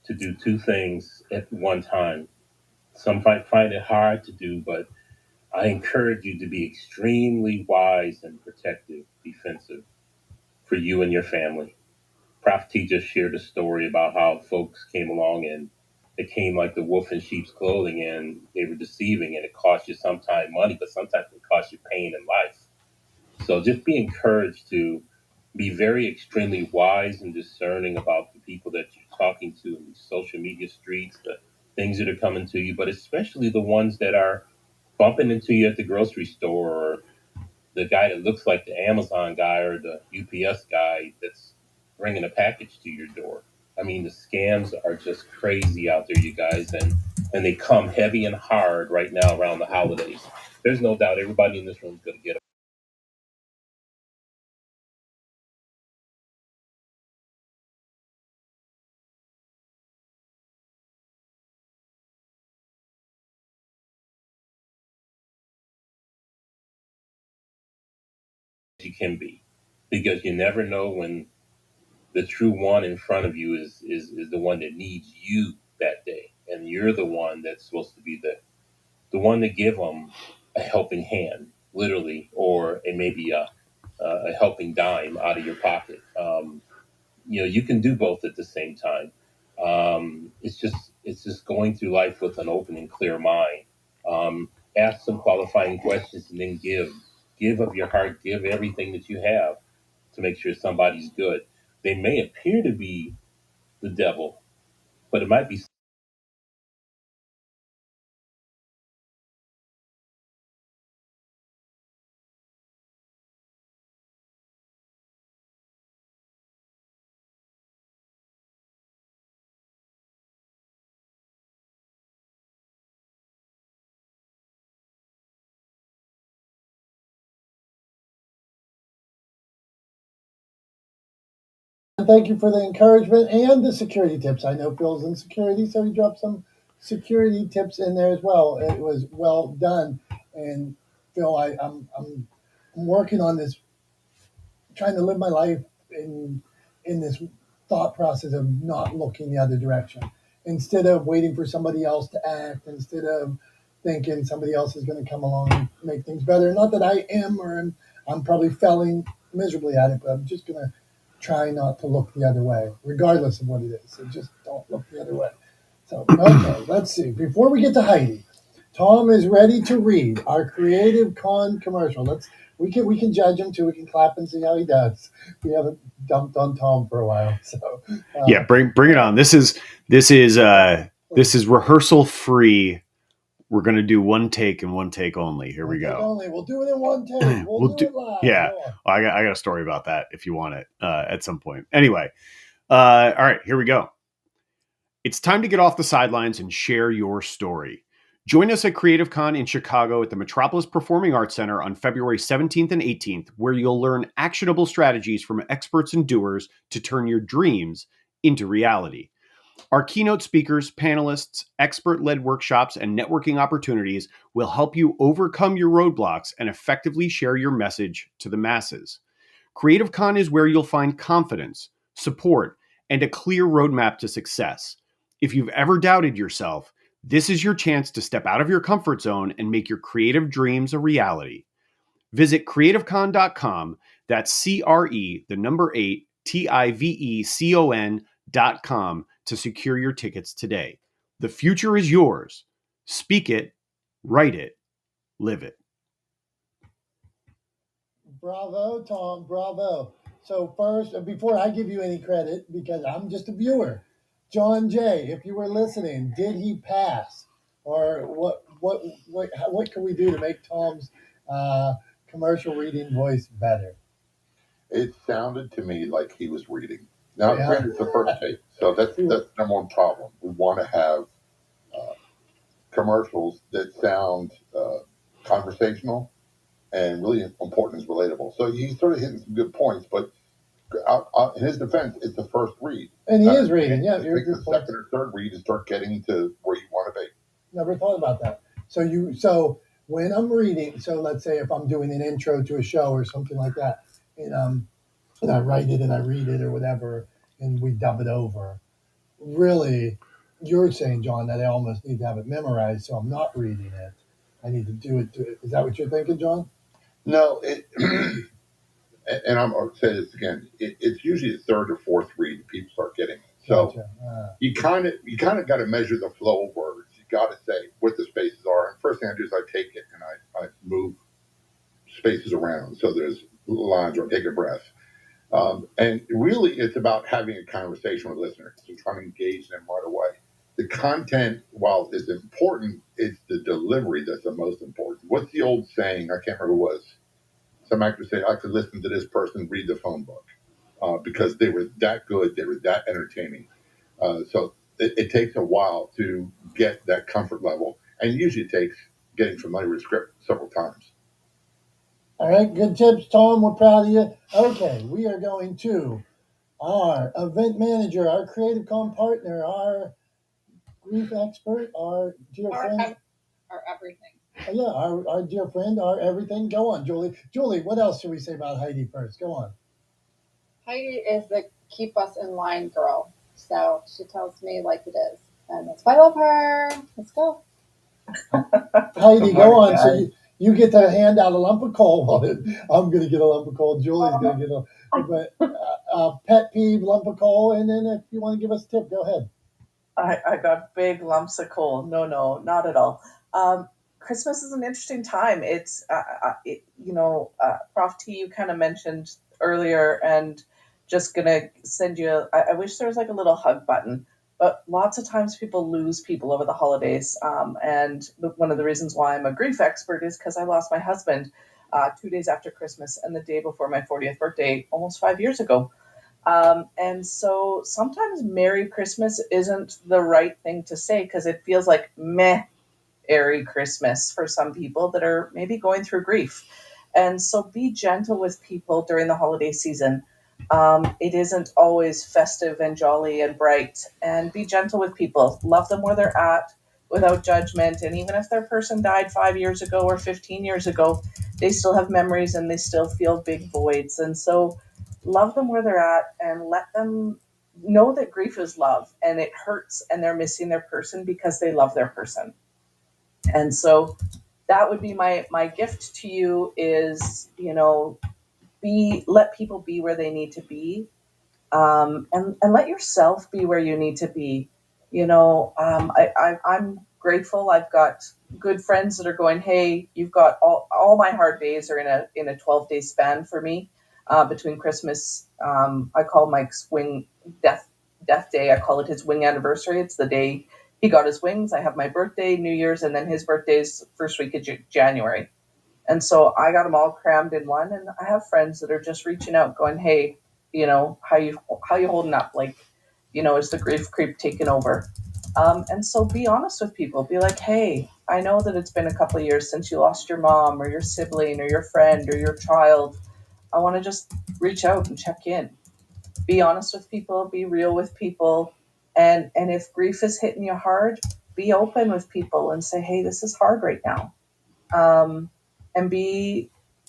to do two things at one time. Some might find it hard to do, but I encourage you to be extremely wise and protective, defensive for you and your family. Prof T just shared a story about how folks came along and it came like the wolf in sheep's clothing and they were deceiving and it cost you sometimes money, but sometimes it cost you pain and life. So just be encouraged to be very extremely wise and discerning about the people that you're talking to in these social media streets, the things that are coming to you, but especially the ones that are bumping into you at the grocery store or the guy that looks like the Amazon guy or the UPS guy that's bringing a package to your door. I mean, the scams are just crazy out there, you guys, and they come heavy and hard right now around the holidays. There's no doubt everybody in this room is going to get you can be, because you never know when the true one in front of you is the one that needs you that day, and you're the one that's supposed to be the one to give them a helping hand, literally, or it may be a helping dime out of your pocket. You can do both at the same time. It's just going through life with an open and clear mind. Ask some qualifying questions and then give of your heart, give everything that you have to make sure somebody's good. They may appear to be the devil, but it might be Thank you for the encouragement and the security tips. I know Phil's in security, so he dropped some security tips in there as well. It was well done. And Phil, I'm working on this, trying to live my life in this thought process of not looking the other direction. Instead of waiting for somebody else to act, instead of thinking somebody else is going to come along and make things better. Not that I am, or I'm probably failing miserably at it, but I'm just going to try not to look the other way, regardless of what it is. So just don't look the other way. So, okay, let's see. Before we get to Heidi, Tom is ready to read our Creative Con commercial. We can judge him too. We can clap and see how he does. We haven't dumped on Tom for a while, so Yeah, bring it on. This is rehearsal free. We're gonna do one take and one take only. Here we go. Only. We'll do it in one take. We'll do it live. Yeah, I got a story about that if you want it at some point. Anyway, all right, here we go. It's time to get off the sidelines and share your story. Join us at Creative Con in Chicago at the Metropolis Performing Arts Center on February 17th and 18th, where you'll learn actionable strategies from experts and doers to turn your dreams into reality. Our keynote speakers, panelists, expert-led workshops, and networking opportunities will help you overcome your roadblocks and effectively share your message to the masses. Creative Con is where you'll find confidence, support, and a clear roadmap to success. If you've ever doubted yourself, this is your chance to step out of your comfort zone and make your creative dreams a reality. Visit creativecon.com. That's CRE, the number 8, TIVECON.com to secure your tickets today. The future is yours. Speak it, write it, live it. Bravo, Tom. Bravo. So first, before I give you any credit, because I'm just a viewer, John Jay, if you were listening, did he pass, or what can we do to make Tom's commercial reading voice better? It sounded to me like he was reading. Now, granted, it's the first take, so that's the number one problem. We want to have commercials that sound conversational and really important and relatable. So he's sort of hitting some good points, but in his defense, it's the first read. And he is reading, yeah. It takes the second or third read to start getting to where you want to be. Never thought about that. So when I'm reading, so let's say if I'm doing an intro to a show or something like that, and I write it and I read it or whatever, and we dub it over. Really, you're saying, John, that I almost need to have it memorized, so I'm not reading it. I need to do it. Is that what you're thinking, John? No, and I'm going to say this again. It's usually the third or fourth read that people start getting it. So Gotcha. you kind of got to measure the flow of words. You got to say what the spaces are. And first thing I do is I take it and I move spaces around so there's lines, or take a breath. And really, it's about having a conversation with listeners and trying to engage them right away. The content, while is important, it's the delivery that's the most important. What's the old saying? I can't remember who it was. Some actors say, I could listen to this person read the phone book because they were that good, they were that entertaining. So it takes a while to get that comfort level. And usually it takes getting familiar with the script several times. All right, good tips, Tom. We're proud of you. Okay, we are going to our event manager, our Creative Con partner, our grief expert, our dear friend. Our everything. Yeah, our dear friend, our everything. Go on, Julie. Julie, what else should we say about Heidi first? Go on. Heidi is the keep us in line girl. So she tells me like it is. And that's why I love her. Let's go. Heidi, go on. So you get to hand out a lump of coal. I'm going to get a lump of coal. Julie's going to get a pet peeve lump of coal. And then if you want to give us a tip, go ahead. I got big lumps of coal. No, not at all. Christmas is an interesting time. It's, Prof T, you kind of mentioned earlier, and just going to send you, I wish there was like a little hug button, but lots of times people lose people over the holidays. And one of the reasons why I'm a grief expert is because I lost my husband 2 days after Christmas and the day before my 40th birthday, almost 5 years ago. And so sometimes Merry Christmas isn't the right thing to say because it feels like Merry Christmas for some people that are maybe going through grief. And so be gentle with people during the holiday season. It isn't always festive and jolly and bright. And be gentle with people. Love them where they're at without judgment. And even if their person died 5 years ago or 15 years ago, they still have memories and they still feel big voids. And so love them where they're at and let them know that grief is love and it hurts and they're missing their person because they love their person. And so that would be my gift to you is, let people be where they need to be, and let yourself be where you need to be. I'm grateful. I've got good friends that are going, hey, you've got all my hard days are in a 12-day span for me, between Christmas. I call Mike's wing death day. I call it his wing anniversary. It's the day he got his wings. I have my birthday, New Year's, and then his birthday's first week of January. And so I got them all crammed in one. And I have friends that are just reaching out, going, "Hey, how you holding up? Like, is the grief creep taking over?" And so be honest with people. Be like, "Hey, I know that it's been a couple of years since you lost your mom or your sibling or your friend or your child. I want to just reach out and check in." Be honest with people. Be real with people. And if grief is hitting you hard, be open with people and say, "Hey, this is hard right now." And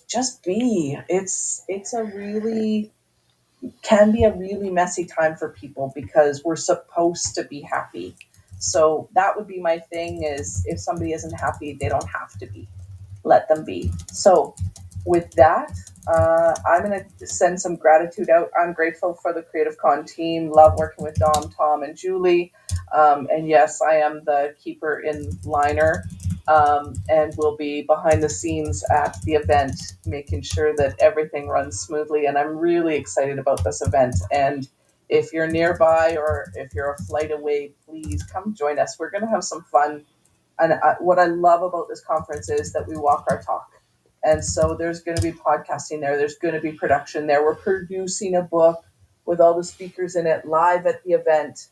just be. It's a really can be a really messy time for people because we're supposed to be happy. So that would be my thing is if somebody isn't happy, they don't have to be. Let them be. So with that, I'm going to send some gratitude out. I'm grateful for the Creative Con team. Love working with Dom, Tom, and Julie. And yes, I am the keeper in liner, and will be behind the scenes at the event, making sure that everything runs smoothly. And I'm really excited about this event. And if you're nearby or if you're a flight away, please come join us. We're going to have some fun. And what I love about this conference is that we walk our talk. And so there's going to be podcasting there. There's going to be production there. We're producing a book with all the speakers in it live at the event.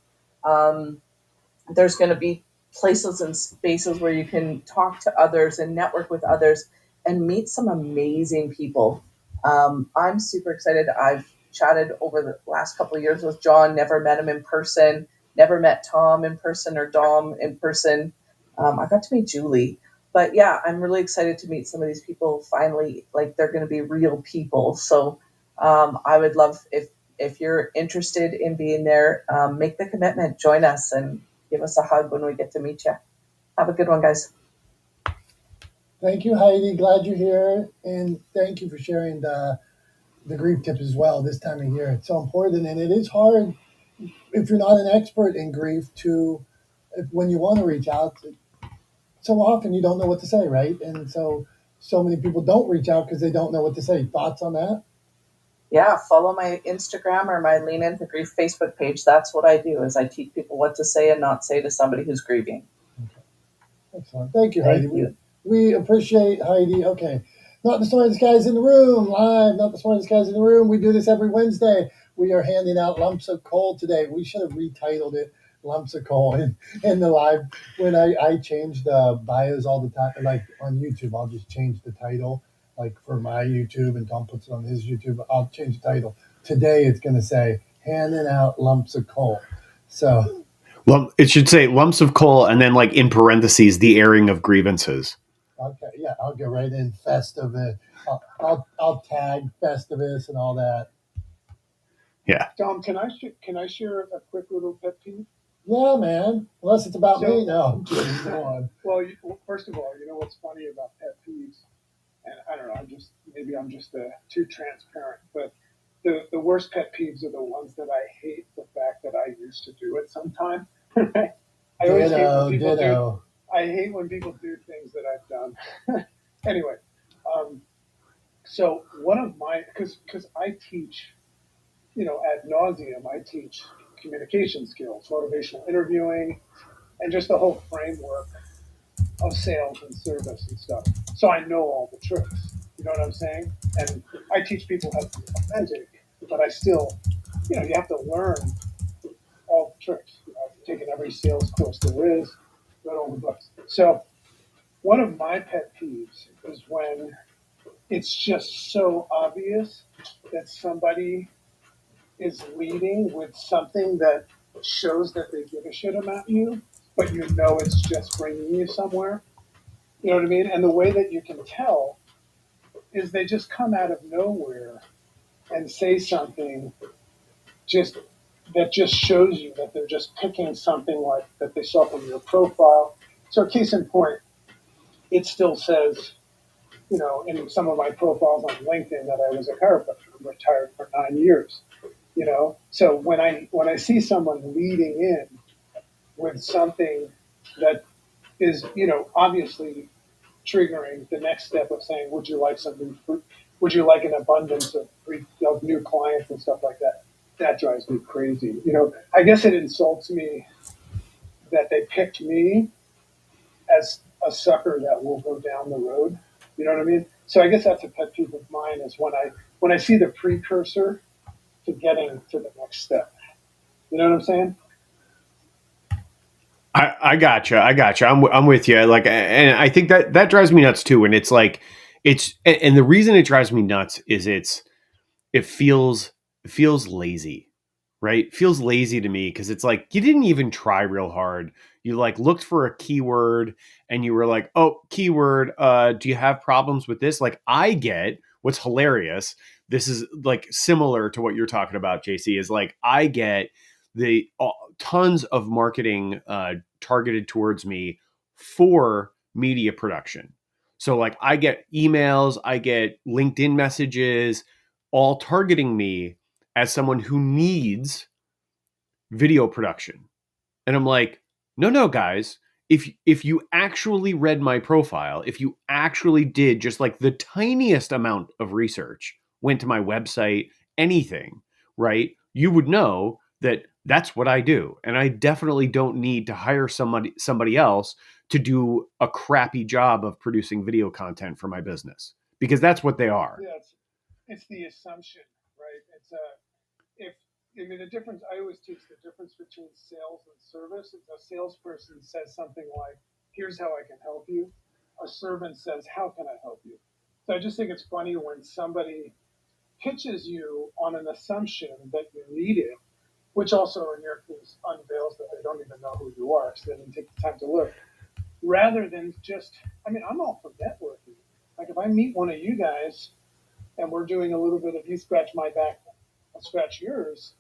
There's going to be places and spaces where you can talk to others and network with others and meet some amazing people. I'm super excited. I've chatted over the last couple of years with John, never met him in person, never met Tom in person or Dom in person. I got to meet Julie. But yeah, I'm really excited to meet some of these people finally. Like, they're going to be real people. So I would love if you're interested in being there, make the commitment, join us, and give us a hug when we get to meet you. Have a good one, guys. Thank you, Heidi. Glad you're here, and thank you for sharing the grief tips as well this time of year. It's so important, and it is hard if you're not an expert in grief when you want to reach out. So often you don't know what to say, right? And so many people don't reach out because they don't know what to say. Thoughts on that? Yeah, follow my Instagram or my Lean Into Grief Facebook page. That's what I do, is I teach people what to say and not say to somebody who's grieving. Okay. Excellent. Thank you, Thank Heidi. you. We appreciate Heidi. Okay. Not the smartest guys in the room, live. Not the smartest guys in the room. We do this every Wednesday. We are handing out lumps of coal today. We should have retitled it lumps of coal in the live. When I change the bios all the time, like on YouTube, I'll just change the title. Like for my YouTube, and Tom puts it on his YouTube, I'll change the title. Today it's going to say handing out lumps of coal. So, well, it should say lumps of coal and then, like, in parentheses, the airing of grievances. okay, yeah, I'll get right in Festivus. I'll tag Festivus and all that. Yeah. Tom, can I share a quick little pet peeve? Yeah, man. Unless it's about So- me. No, I'm kidding. Go on. Well, first of all, you know what's funny about pet peeves, and I don't know, maybe I'm just too transparent, but the worst pet peeves are the ones that I hate the fact that I used to do it sometime. I always hate when people Ditto. I hate when people do things that I've done. Anyway, so one of my because I teach, ad nauseum. I teach communication skills, motivational interviewing, and just the whole framework of sales and service and stuff. So I know all the tricks. You know what I'm saying? And I teach people how to be authentic, but I still, you have to learn all the tricks. I've taken every sales course there is, read all the books. So one of my pet peeves is when it's just so obvious that somebody is leading with something that shows that they give a shit about you, but you know it's just bringing you somewhere. You know what I mean? And the way that you can tell is they just come out of nowhere and say something just that just shows you that they're just picking something like that they saw from your profile. So case in point, it still says, you know, in some of my profiles on LinkedIn that I was a chiropractor. I'm retired for 9 years. You know, so when I see someone leading in with something that is, you know, obviously triggering the next step of saying, would you like some new, would you like an abundance of new clients and stuff like that? That drives me crazy. You know, I guess it insults me that they picked me as a sucker that will go down the road. You know what I mean? So I guess that's a pet peeve of mine is when I see the precursor to getting to the next step. You know what I'm saying? I gotcha. I'm with you. Like, and I think that drives me nuts too. And it's like, and the reason it drives me nuts is it feels lazy, right? Feels lazy to me because it's like you didn't even try real hard. You like looked for a keyword and you were like, oh, keyword, do you have problems with this? Like I get what's hilarious. This is like similar to what you're talking about, JC, is like I get the tons of marketing targeted towards me for media production. So like I get emails, I get LinkedIn messages, all targeting me as someone who needs video production. And I'm like, no, guys, if you actually read my profile, if you actually did just like the tiniest amount of research, went to my website, anything, right? You would know that that's what I do. And I definitely don't need to hire somebody else to do a crappy job of producing video content for my business because that's what they are. Yeah, it's the assumption, right? It's if I mean the difference. I always teach the difference between sales and service. If a salesperson says something like, "Here's how I can help you," a servant says, "How can I help you?" So I just think it's funny when somebody pitches you on an assumption that you need it, which also in your case unveils that they don't even know who you are, so they didn't take the time to look. Rather than just, I mean, I'm all for networking. Like if I meet one of you guys and we're doing a little bit of you scratch my back, I'll scratch yours.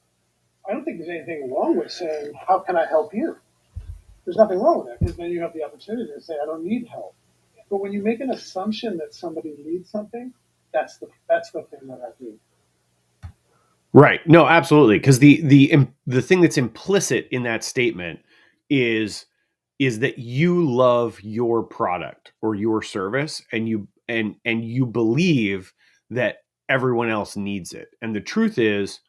I don't think there's anything wrong with saying, how can I help you? There's nothing wrong with that because then you have the opportunity to say, I don't need help. But when you make an assumption that somebody needs something, that's the thing that I do. Right. No, absolutely. Because the thing that's implicit in that statement is that you love your product or your service and you believe that everyone else needs it. And the truth is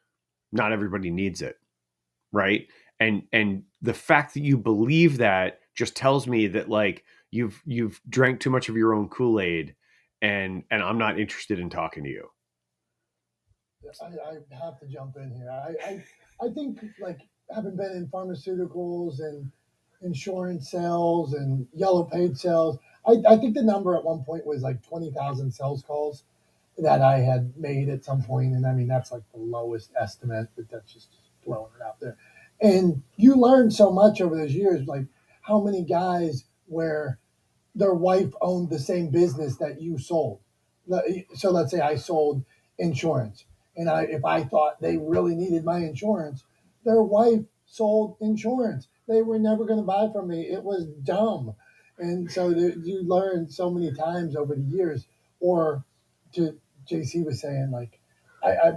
not everybody needs it. Right. And the fact that you believe that just tells me that like you've drank too much of your own Kool-Aid and I'm not interested in talking to you. I have to jump in here. I think like having been in pharmaceuticals and insurance sales and yellow page sales, I think the number at one point was like 20,000 sales calls that I had made at some point. And I mean, that's like the lowest estimate, but that's just throwing it out there. And you learn so much over those years, like how many guys where their wife owned the same business that you sold. So let's say I sold insurance, and if I thought they really needed my insurance, their wife sold insurance. They were never going to buy from me. It was dumb, and so you learn so many times over the years. Or to JC was saying, like I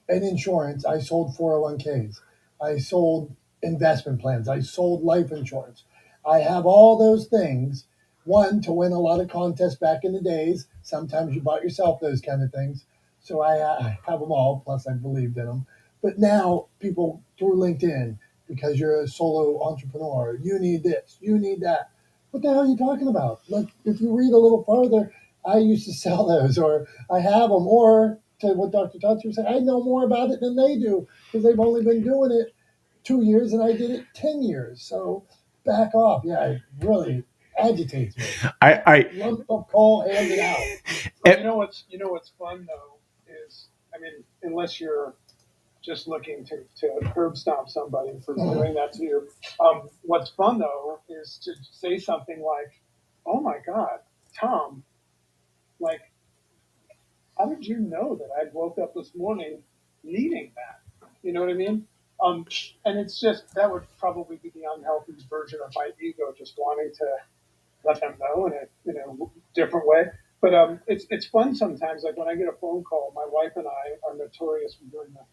in insurance, I sold 401ks, I sold investment plans, I sold life insurance. I have all those things. One, to win a lot of contests back in the days. Sometimes you bought yourself those kind of things. So I have them all, plus I believed in them. But now people through LinkedIn, because you're a solo entrepreneur, you need this, you need that. What the hell are you talking about? Like, if you read a little farther, I used to sell those, or I have them, or to what Dr. Tatsu was saying, I know more about it than they do because they've only been doing it 2 years and I did it 10 years. So back off. Yeah, it really agitates me. I lump of coal handed out. But you know what's fun though is, I mean, unless you're just looking to curb stomp somebody for doing that to you. What's fun though is to say something like, "Oh my God, Tom, like, how did you know that I woke up this morning needing that?" You know what I mean? And it's just that would probably be the unhealthy version of my ego, just wanting to let them know in a different way. But it's fun sometimes. Like when I get a phone call, my wife and I are notorious for doing that.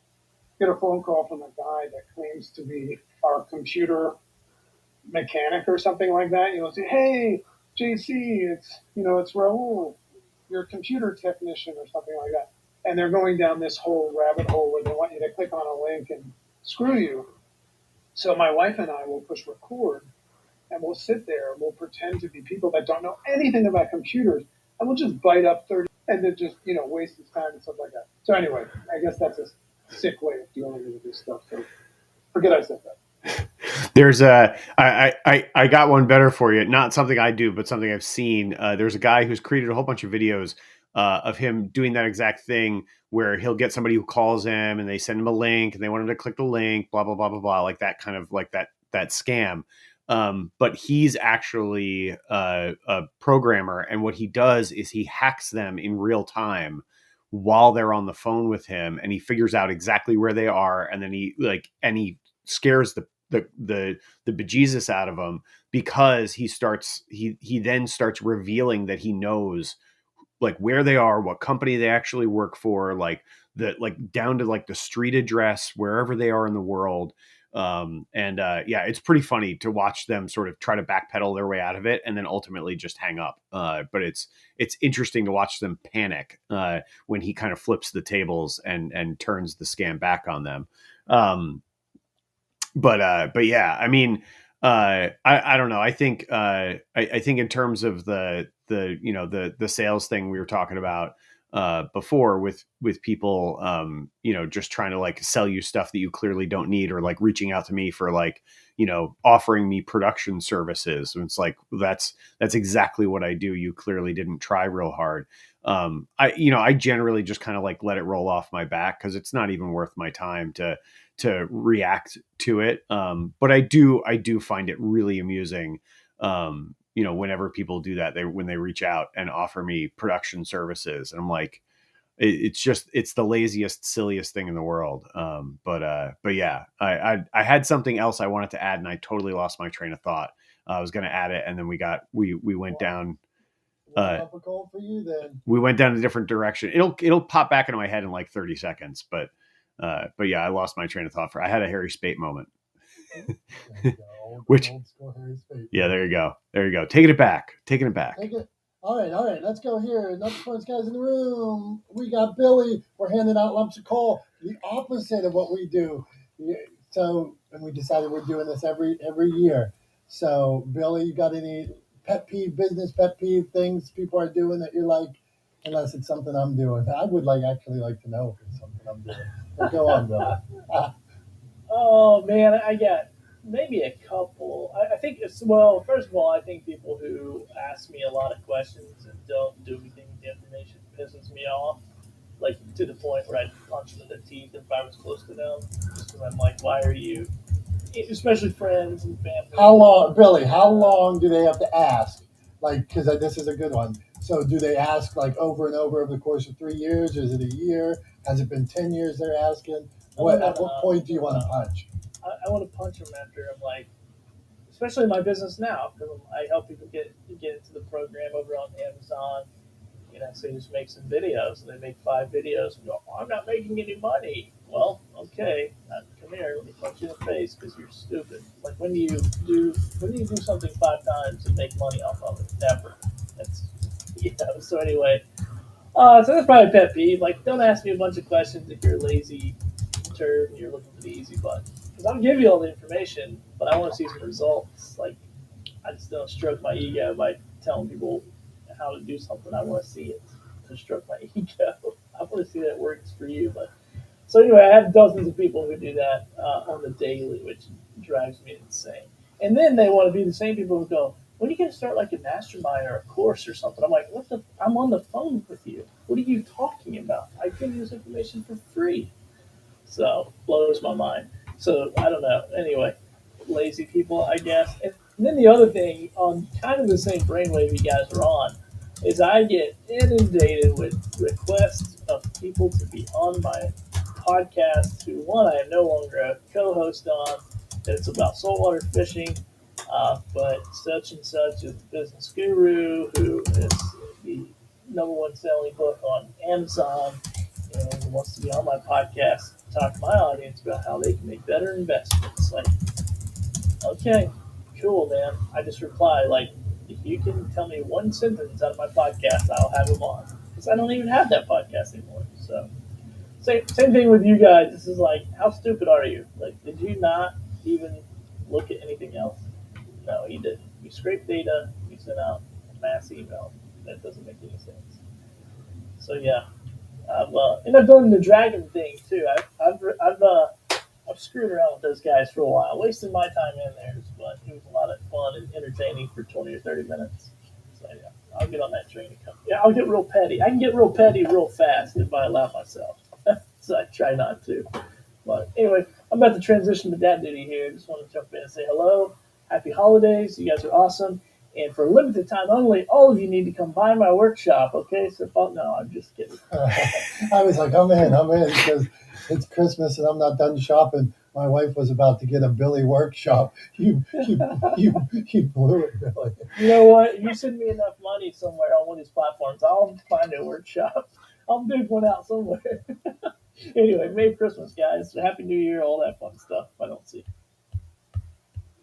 Get a phone call from a guy that claims to be our computer mechanic or something like that. Say, "Hey, JC, it's Raul, your computer technician," or something like that. And they're going down this whole rabbit hole where they want you to click on a link and screw you. So my wife and I will push record and we'll sit there and we'll pretend to be people that don't know anything about computers and we'll just bite up 30 and then just, waste his time and stuff like that. So anyway, I guess that's a sick way of dealing with this stuff. So forget I said that. There's I got one better for you. Not something I do, but something I've seen. There's a guy who's created a whole bunch of videos of him doing that exact thing where he'll get somebody who calls him and they send him a link and they want him to click the link, blah, blah, blah, blah, blah, like that kind of like that scam. But he's actually a programmer. And what he does is he hacks them in real time while they're on the phone with him. And he figures out exactly where they are. And then he scares the bejesus out of them because he then starts revealing that he knows like where they are, what company they actually work for, like down to like the street address, wherever they are in the world. It's pretty funny to watch them sort of try to backpedal their way out of it and then ultimately just hang up. But it's interesting to watch them panic when he kind of flips the tables and turns the scam back on them. But yeah, I mean, I don't know. I think I think in terms of the sales thing we were talking about before with people, just trying to like sell you stuff that you clearly don't need, or like reaching out to me for like, offering me production services. And it's like, that's exactly what I do. You clearly didn't try real hard. I generally just kind of like let it roll off my back because it's not even worth my time to react to it. But I do find it really amusing. Whenever people do that, when they reach out and offer me production services, and I'm like, it's the laziest, silliest thing in the world. But yeah, I had something else I wanted to add and I totally lost my train of thought. I was going to add it and then we went down. Topical for you then. We went down a different direction. It'll pop back into my head in like 30 seconds, but yeah, I lost my train of thought. I had a Harry Spate moment. Which, old school Harry Spate. Yeah, there you go. Taking it back. All right. Let's go here. Nuts points, guys in the room. We got Billy. We're handing out lumps of coal. The opposite of what we do. So, and we decided we're doing this every year. So, Billy, you got any business pet peeve things people are doing that you're like, unless it's something I'm doing? I would actually like to know if it's something I'm doing. But go on, Billy. Oh man, I got maybe a couple. I think first of all, I think people who ask me a lot of questions and don't do anything with the information pisses me off. Like to the point where I'd punch them in the teeth if I was close to them. Just because I'm like, why are you? Especially friends and family. How long do they have to ask? Like, because this is a good one. So do they ask like over and over the course of 3 years? Is it a year? Has it been 10 years they're asking? At what point do you want to punch? I want to punch them after I'm like, especially in my business now, because I help people get into the program over on Amazon. So you just make some videos, and they make 5 videos, and go, oh, I'm not making any money. Well, okay, come here, let me punch you in the face because you're stupid. Like when do you do something 5 times and make money off of it? Never. So anyway, so that's probably a pet peeve. Like, don't ask me a bunch of questions if you're a lazy turd and you're looking for the easy button. Because I'll give you all the information, but I want to see some results. Like, I just don't stroke my ego by telling people how to do something. I want to see it to stroke my ego. I want to see that it works for you. But so anyway, I have dozens of people who do that on the daily, which drives me insane. And then they want to be the same people who go, when are you going to start like a mastermind or a course or something? I'm like, I'm on the phone with you. What are you talking about? I give you this information for free. So blows my mind. So I don't know. Anyway, lazy people, I guess. And then the other thing on kind of the same brainwave you guys are on is I get inundated with requests of people to be on my podcast who one I am no longer a co-host on. It's about saltwater fishing, but such and such is a business guru who is the number one selling book on Amazon and wants to be on my podcast to talk to my audience about how they can make better investments. Like, okay, cool, man. I just reply like, if you can tell me one sentence out of my podcast, I'll have him on because I don't even have that podcast anymore. So same thing with you guys. This is like, how stupid are you? Like, did you not even look at anything else? No, you didn't. You scrape data. You sent out mass email. That doesn't make any sense. So yeah, and I've done the dragon thing too. I've screwed around with those guys for a while, wasting my time in there, but it was a lot of fun and entertaining for 20 or 30 minutes. So yeah, I'll get on that train and come. Yeah, I'll get real petty. I can get real petty real fast if I allow myself. So I try not to. But anyway, I'm about to transition to dad duty here. Just want to jump in and say hello. Happy holidays. You guys are awesome. And for a limited time only, all of you need to come by my workshop, okay? So, no, I'm just kidding. I was like, I'm in because it's Christmas and I'm not done shopping. My wife was about to get a Billy workshop. You blew it, Billy. You know what? You send me enough money somewhere on one of these platforms, I'll find a workshop. I'll dig one out somewhere. Anyway, Merry Christmas, guys. Happy New Year, all that fun stuff. I don't see.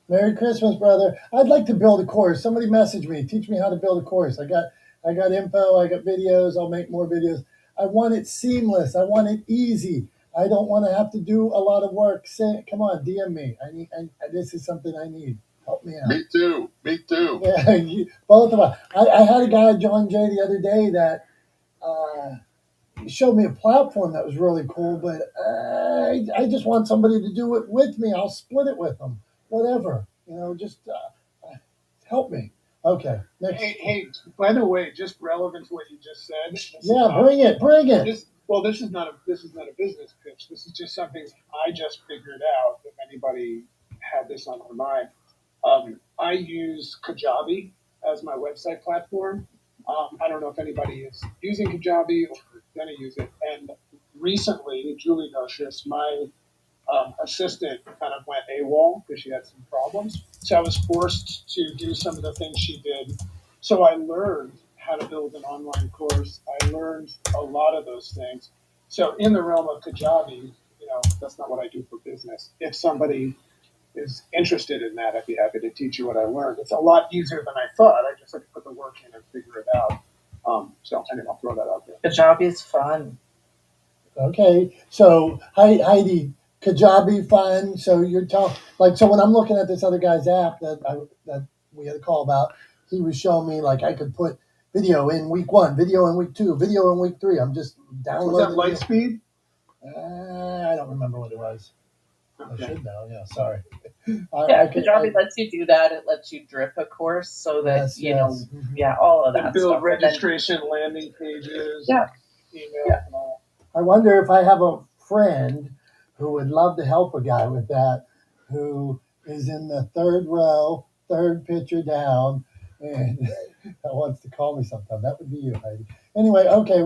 Merry Christmas, brother. I'd like to build a course. Somebody message me. Teach me how to build a course. I got info. I got videos. I'll make more videos. I want it seamless. I want it easy. I don't want to have to do a lot of work. Come on, DM me. This is something I need. Help me out. Me too. Yeah, both of us. I had a guy, John Jay, the other day that showed me a platform that was really cool, but I just want somebody to do it with me. I'll split it with them. Whatever. Just help me. Okay. Next. Hey, by the way, just relevant to what you just said. Bring it. This is not a business pitch. This is just something I just figured out. If anybody had this on their mind, I use Kajabi as my website platform. I don't know if anybody is using Kajabi or going to use it. And recently, Julie Noshis, my assistant, kind of went AWOL because she had some problems. So I was forced to do some of the things she did. So I learned how to build an online course. I learned a lot of those things. So in the realm of Kajabi, that's not what I do for business. If somebody is interested in that, I'd be happy to teach you what I learned. It's a lot easier than I thought. I just had to put the work in and figure it out. So anyway, I'll throw that out there. Kajabi is fun. Okay. So Heidi, Kajabi fun. So you're telling, so when I'm looking at this other guy's app that we had a call about, he was showing me I could put video in week 1, video in week 2, video in week 3. I'm just downloading. Was that Lightspeed? I don't remember what it was. Okay. I should know. Yeah, sorry. Kajabi lets you do that. It lets you drip a course so that all of that and build stuff. registration, landing pages, email, and all. I wonder if I have a friend who would love to help a guy with that, who is in the third row, third picture down, and that wants to call me sometime. That would be you, Heidi. Anyway, okay.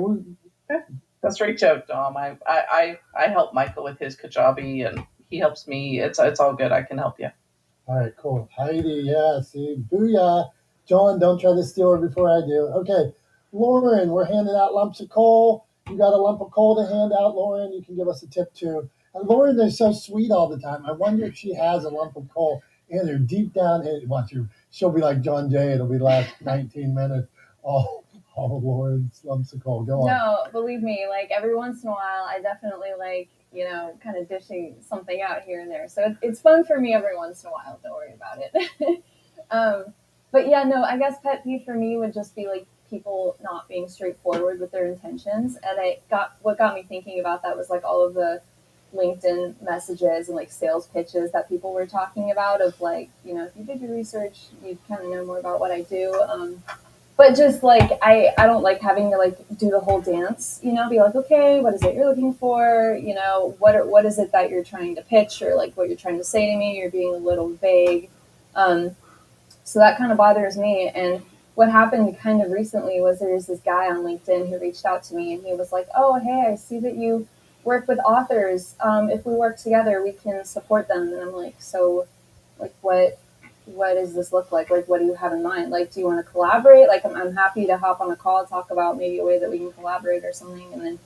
Let's reach out, Dom. I help Michael with his Kajabi, and he helps me. It's all good. I can help you. All right, cool. Heidi, yeah, see, booyah. John, don't try to steal her before I do. Okay, Lauren, we're handing out lumps of coal. You got a lump of coal to hand out, Lauren? You can give us a tip, too. And Lauren is so sweet all the time. I wonder if she has a lump of coal in her deep down. She'll be like John Jay. It'll be last 19 minutes. All Lauren's lumps of coal. Go on. No, believe me, every once in a while, I definitely kind of dishing something out here and there. So it's fun for me every once in a while. Don't worry about it. But yeah, no, I guess pet peeve for me would just be people not being straightforward with their intentions. And what got me thinking about that was all of the LinkedIn messages and sales pitches that people were talking about of if you did your research, you'd kind of know more about what I do. but just like I don't like having to like do the whole dance, you know, be like, okay, what is it you're looking for? You know, what is it that you're trying to pitch, or like what you're trying to say to me? You're being a little vague. So that kind of bothers me. And what happened kind of recently was there was this guy on LinkedIn who reached out to me, and he was like, oh, hey, I see that you work with authors. If we work together, we can support them. And I'm like, so like what does this look like? Like, what do you have in mind? Like, do you want to collaborate? Like, I'm happy to hop on a call, talk about maybe a way that we can collaborate or something.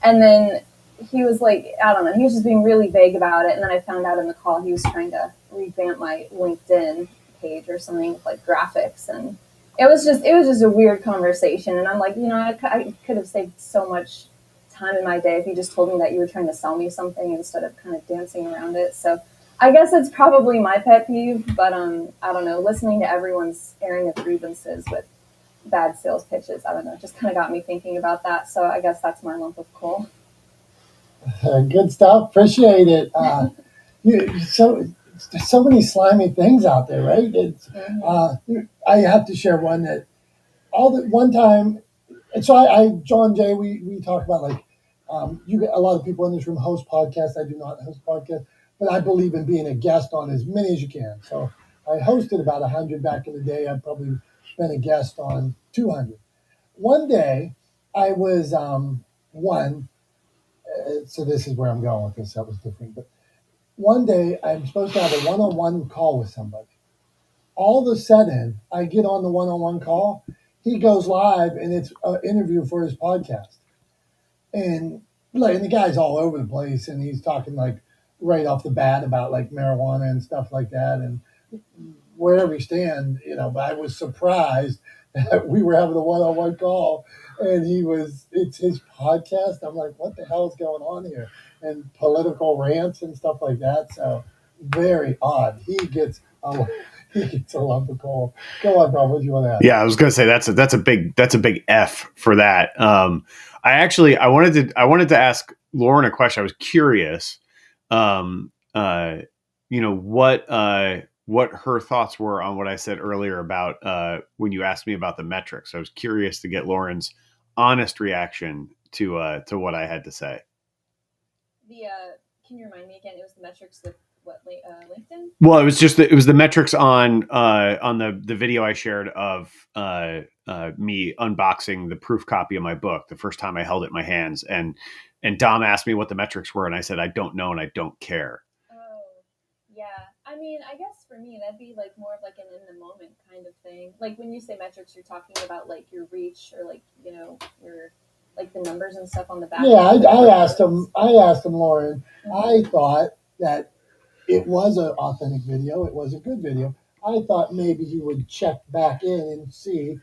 And then he was like, I don't know, he was just being really vague about it. And then I found out in the call he was trying to revamp my LinkedIn page or something with like graphics. And it was just a weird conversation. And I'm like, you know, I could have saved so much time in my day if you just told me that you were trying to sell me something instead of kind of dancing around it. So I guess it's probably my pet peeve, but I don't know, listening to everyone's airing of grievances with bad sales pitches, I don't know, just kind of got me thinking about that. So I guess that's my lump of coal. Good stuff. Appreciate it. There's so many slimy things out there, right? I have to share one that one time. And so John Jay, we talk about like you get a lot of people in this room host podcasts. I do not host podcasts, but I believe in being a guest on as many as you can. So I hosted about 100 back in the day. I've probably been a guest on 200. One day I was so this is where I'm going with this. That was different, but one day I'm supposed to have a one-on-one call with somebody. All of a sudden, I get on the one-on-one call. He goes live, and it's an interview for his podcast. And the guy's all over the place, and he's talking like right off the bat about like marijuana and stuff like that, and wherever we stand, But I was surprised that we were having a one-on-one call, and it's his podcast. I'm like, what the hell is going on here? And political rants and stuff like that. So very odd. He gets a lump of coal. Go on, Bob. What do you want to add? Yeah, I was going to say that's a big F for that. I wanted to ask Lauren a question. I was curious, what her thoughts were on what I said earlier about when you asked me about the metrics. I was curious to get Lauren's honest reaction to what I had to say. Can you remind me again? It was the metrics with what LinkedIn? Well, it was the metrics on the video I shared of me unboxing the proof copy of my book the first time I held it in my hands, and Dom asked me what the metrics were, and I said I don't know and I don't care. Oh, yeah. I mean, I guess for me that'd be like more of like an in the moment kind of thing. Like when you say metrics, you're talking about like your reach or like your like the numbers and stuff on the back. Yeah, I asked him, Lauren. Mm-hmm. I thought that it was an authentic video. It was a good video. I thought maybe he would check back in and see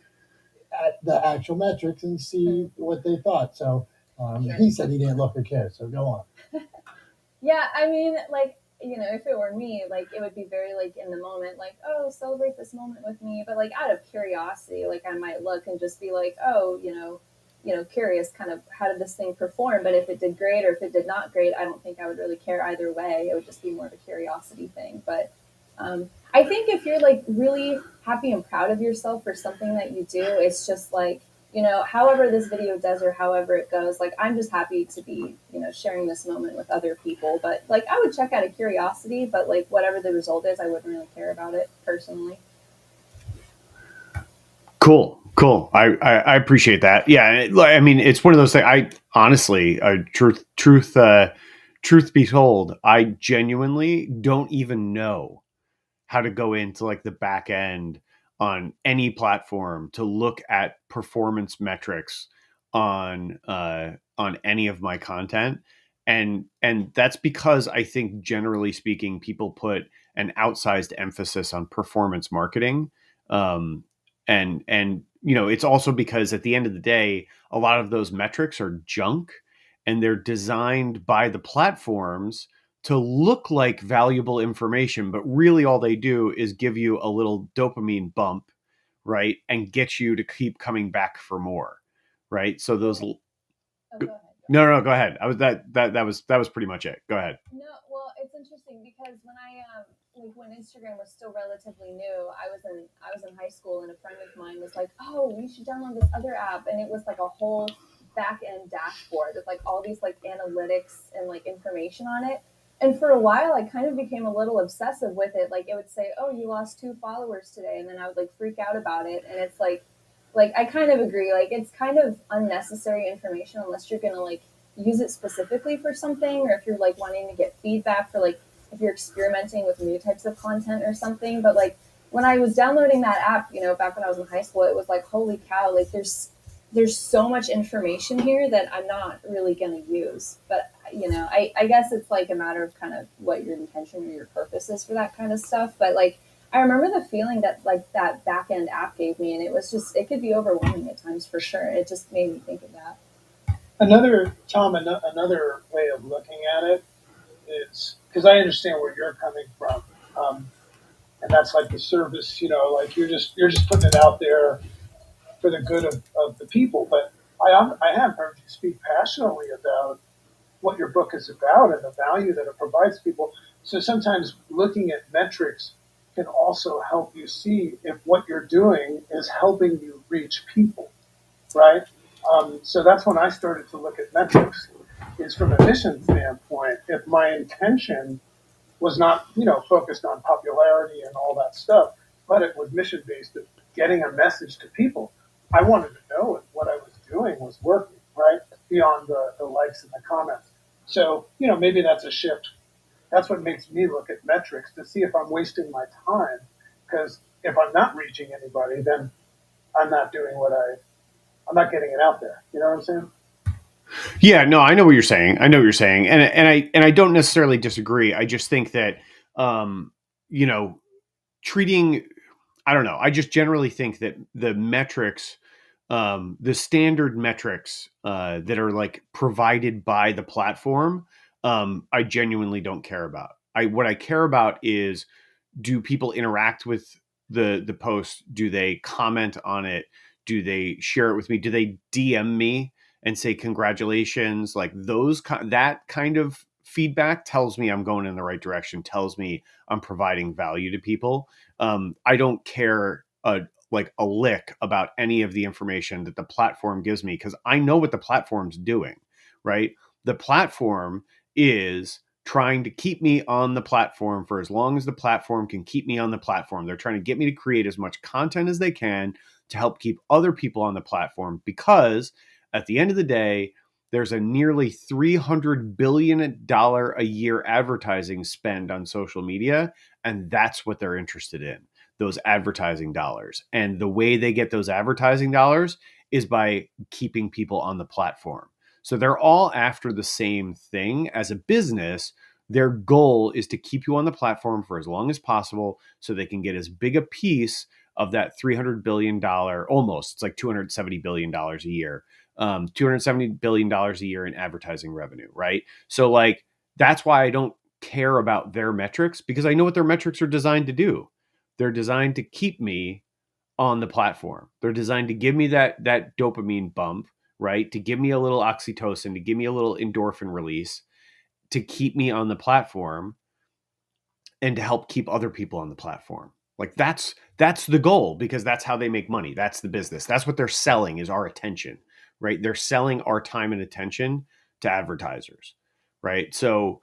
at the actual metrics and see what they thought. So sure. He said he didn't look or care. So go on. Yeah, I mean, like, if it were me, like, it would be very, like, in the moment, like, oh, celebrate this moment with me. But, like, out of curiosity, like, I might look and just be like, oh, curious kind of how did this thing perform? But if it did great or if it did not great, I don't think I would really care either way. It would just be more of a curiosity thing. But I think if you're like really happy and proud of yourself for something that you do, it's just like, however this video does or however it goes, like I'm just happy to be, sharing this moment with other people. But like I would check out of curiosity, but like whatever the result is, I wouldn't really care about it personally. Cool. I appreciate that. Yeah. I mean, it's one of those things. I honestly, truth be told, I genuinely don't even know how to go into like the back end on any platform to look at performance metrics on any of my content. And that's because I think generally speaking, people put an outsized emphasis on performance marketing. And it's also because at the end of the day, a lot of those metrics are junk and they're designed by the platforms to look like valuable information, but really all they do is give you a little dopamine bump, right? And get you to keep coming back for more, right? So those go ahead. No, go ahead. That was pretty much it. Go ahead. No, well, it's interesting because when like when Instagram was still relatively new, I was in high school, and a friend of mine was like, "Oh, you should download this other app," and it was like a whole back end dashboard with like all these like analytics and like information on it. And for a while, I kind of became a little obsessive with it. Like it would say, "Oh, you lost 2 followers today," and then I would like freak out about it. And it's like I kind of agree. Like it's kind of unnecessary information unless you're gonna like use it specifically for something, or if you're like wanting to get feedback for like if you're experimenting with new types of content or something. But like when I was downloading that app, back when I was in high school, it was like, holy cow, like there's so much information here that I'm not really going to use. But I guess it's like a matter of kind of what your intention or your purpose is for that kind of stuff. But like I remember the feeling that like that back end app gave me, and it could be overwhelming at times for sure. It just made me think of that. Another way of looking at it is because I understand where you're coming from, and that's like the service. Like you're just putting it out there for the good of the people. But I have heard you speak passionately about what your book is about and the value that it provides people. So sometimes looking at metrics can also help you see if what you're doing is helping you reach people, right? So that's when I started to look at metrics, is from a mission standpoint. If my intention was not, focused on popularity and all that stuff, but it was mission based of getting a message to people, I wanted to know if what I was doing was working, right? Beyond the likes and the comments. So, maybe that's a shift. That's what makes me look at metrics to see if I'm wasting my time. Because if I'm not reaching anybody, then I'm not doing I'm not getting it out there. You know what I'm saying? Yeah, no, I know what you're saying. I know what you're saying, and I don't necessarily disagree. I just think that, you know, treating, I don't know. I just generally think that the metrics, the standard metrics that are like provided by the platform, I genuinely don't care about. What I care about is, do people interact with the post? Do they comment on it? Do they share it with me? Do they DM me and say congratulations? Like that kind of feedback tells me I'm going in the right direction, tells me I'm providing value to people. I don't care like a lick about any of the information that the platform gives me, because I know what the platform's doing, right? The platform is trying to keep me on the platform for as long as the platform can keep me on the platform. They're trying to get me to create as much content as they can to help keep other people on the platform, because at the end of the day, there's a nearly $300 billion a year advertising spend on social media, and that's what they're interested in, those advertising dollars. And the way they get those advertising dollars is by keeping people on the platform. So they're all after the same thing. As a business, their goal is to keep you on the platform for as long as possible so they can get as big a piece of that $300 billion, almost, it's like $270 billion a year, $270 billion a year in advertising revenue, right? So like, that's why I don't care about their metrics, because I know what their metrics are designed to do. They're designed to keep me on the platform. They're designed to give me that dopamine bump, right? To give me a little oxytocin, to give me a little endorphin release, to keep me on the platform and to help keep other people on the platform. Like that's the goal, because that's how they make money. That's the business. That's what they're selling, is our attention, right? They're selling our time and attention to advertisers, right? So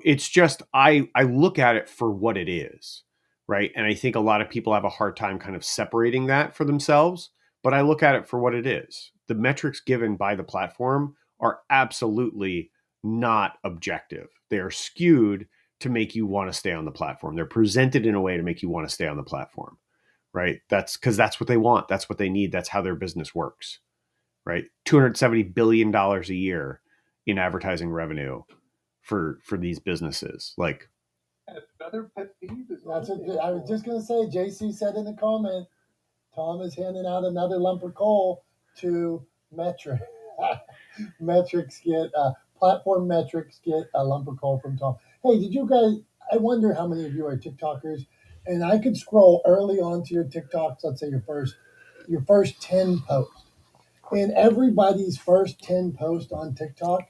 it's just, I look at it for what it is, right? And I think a lot of people have a hard time kind of separating that for themselves, but I look at it for what it is. The metrics given by the platform are absolutely not objective. They are skewed to make you want to stay on the platform. They're presented in a way to make you want to stay on the platform, right? That's because that's what they want. That's what they need. That's how their business works, right? $270 billion a year in advertising revenue for these businesses. Like, And another pet peeve is That's what I was just going to say. JC said in the comment, Tom is handing out another lump of coal to metric. Metrics get platform metrics get a lump of coal from Tom. Hey, did you guys? I wonder how many of you are TikTokers, and I could scroll early on to your TikToks. Let's say your first 10 posts. In everybody's first 10 posts on TikTok,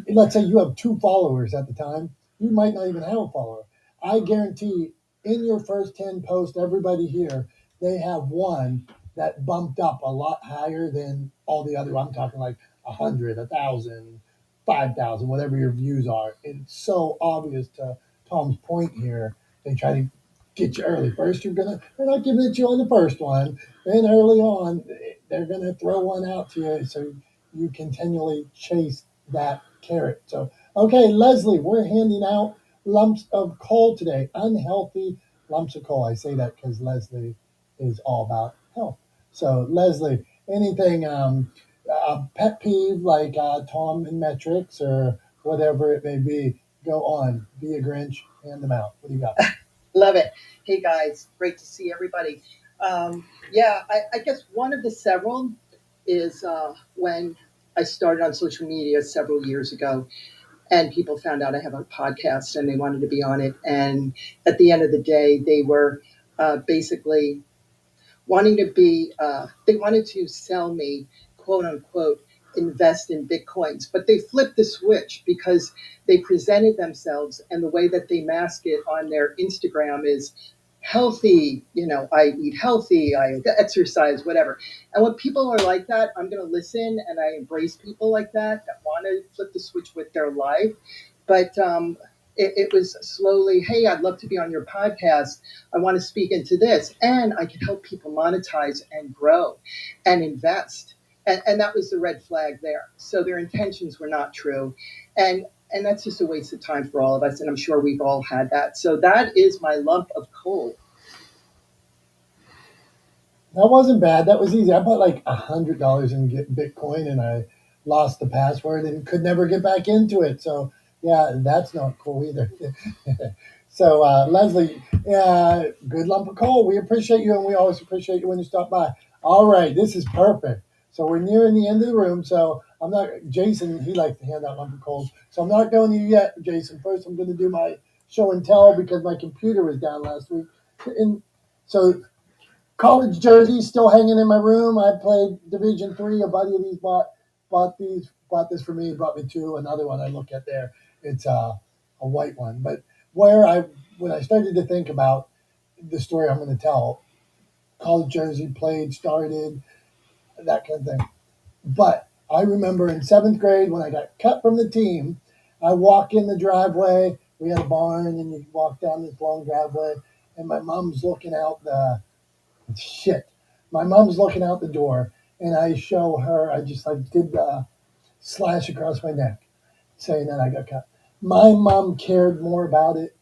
let's say you have 2 followers at the time. You might not even have a follower. I guarantee in your first 10 posts, everybody here, they have one that bumped up a lot higher than all the other. I'm talking like 100, 1,000, 5,000, whatever your views are. It's so obvious to Tom's point here. They try to get you early. First, they're not giving it to you on the first one. Then early on, they're gonna throw one out to you, so you continually chase that carrot. So, okay, Leslie, we're handing out lumps of coal today. Unhealthy lumps of coal. I say that because Leslie is all about health. So, Leslie, anything pet peeve like Tom and metrics or whatever it may be, go on. Be a Grinch, hand them out. What do you got? Love it. Hey guys, great to see everybody. Yeah, I guess one of the several is when I started on social media several years ago, and people found out I have a podcast and they wanted to be on it. And at the end of the day, they were basically wanting to be, they wanted to sell me, quote unquote, invest in Bitcoins. But they flipped the switch because they presented themselves, and the way that they mask it on their Instagram is healthy, I eat healthy, I exercise, whatever. And when people are like that, I'm going to listen, and I embrace people like that want to flip the switch with their life. But it was slowly, hey, I'd love to be on your podcast. I want to speak into this, and I can help people monetize and grow and invest. And that was the red flag there. So their intentions were not true. And that's just a waste of time for all of us. And I'm sure we've all had that. So that is my lump of coal. That wasn't bad. That was easy. I put like $100 in Bitcoin and I lost the password and could never get back into it. So yeah, that's not cool either. So Leslie, good lump of coal. We appreciate you, and we always appreciate you when you stop by. All right, this is perfect. So we're nearing the end of the room. So I'm not Jason. He likes to hand out lump of coals. So I'm not going to you yet, Jason. First, I'm going to do my show and tell because my computer was down last week. And so college jerseys still hanging in my room. I played Division III. A buddy of these bought this for me. He brought me two. Another one I look at there. It's a white one. But when I started to think about the story I'm going to tell, college jersey, played, started, that kind of thing. But I remember in 7th grade when I got cut from the team, I walk in the driveway. We had a barn, and you walk down this long driveway, and my mom's looking out the shit. My mom's looking out the door, and I show her. I just did the slash across my neck, saying that I got cut. My mom cared more about it,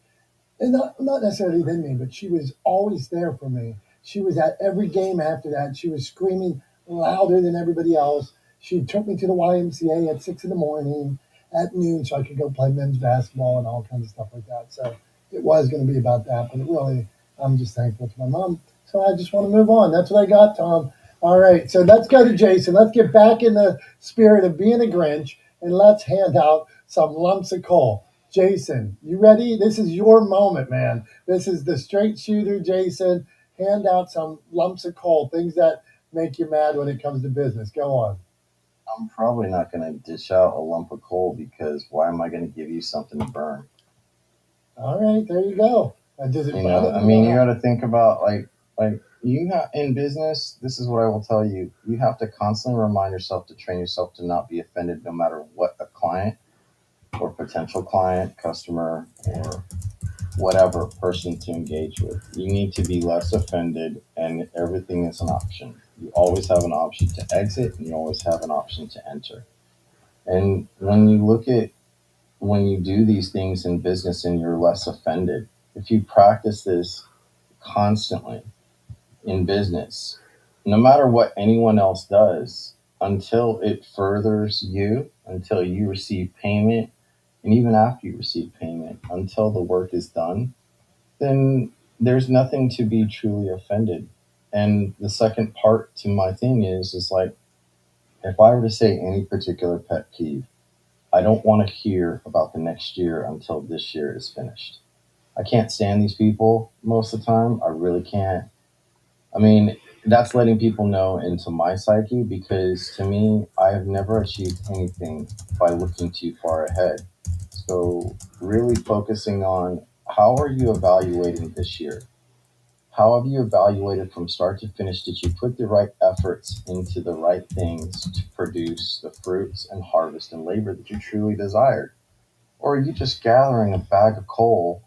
and not necessarily than me, but she was always there for me. She was at every game after that. She was screaming louder than everybody else. She took me to the YMCA at 6 in the morning, at noon, so I could go play men's basketball and all kinds of stuff like that. So it was going to be about that, but I'm just thankful to my mom. So I just want to move on. That's what I got, Tom. All right, so let's go to Jason. Let's get back in the spirit of being a Grinch, and let's hand out some lumps of coal. Jason, you ready? This is your moment, man. This is the straight shooter, Jason. Hand out some lumps of coal, things that make you mad when it comes to business. Go on. I'm probably not going to dish out a lump of coal because why am I going to give you something to burn? All right, there you go. Does it you got to think about like you have in business. This is what I will tell you. You have to constantly remind yourself to train yourself to not be offended, no matter what a client or potential client, customer, or whatever person to engage with. You need to be less offended, and everything is an option. You always have an option to exit, and you always have an option to enter. And when you do these things in business and you're less offended, if you practice this constantly in business, no matter what anyone else does, until it furthers you, until you receive payment, and even after you receive payment, until the work is done, then there's nothing to be truly offended. And the second part to my thing is like, if I were to say any particular pet peeve, I don't want to hear about the next year until this year is finished. I can't stand these people most of the time. I really can't. I mean, that's letting people know into my psyche, because to me, I have never achieved anything by looking too far ahead. So really focusing on how are you evaluating this year? How have you evaluated from start to finish? Did you put the right efforts into the right things to produce the fruits and harvest and labor that you truly desired? Or are you just gathering a bag of coal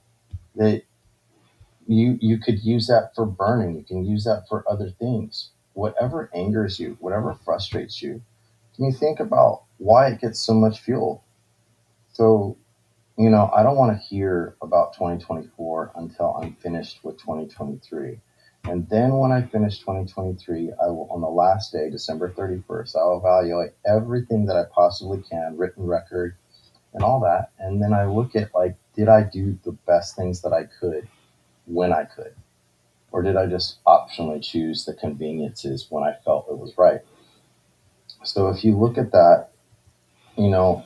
that you could use that for burning? You can use that for other things. Whatever angers you, whatever frustrates you, can you think about why it gets so much fuel? So, I don't want to hear about 2024 until I'm finished with 2023. And then when I finish 2023, I will, on the last day, December 31st, I'll evaluate everything that I possibly can, written record and all that. And then I look at, like, did I do the best things that I could when I could? Or did I just optionally choose the conveniences when I felt it was right? So if you look at that,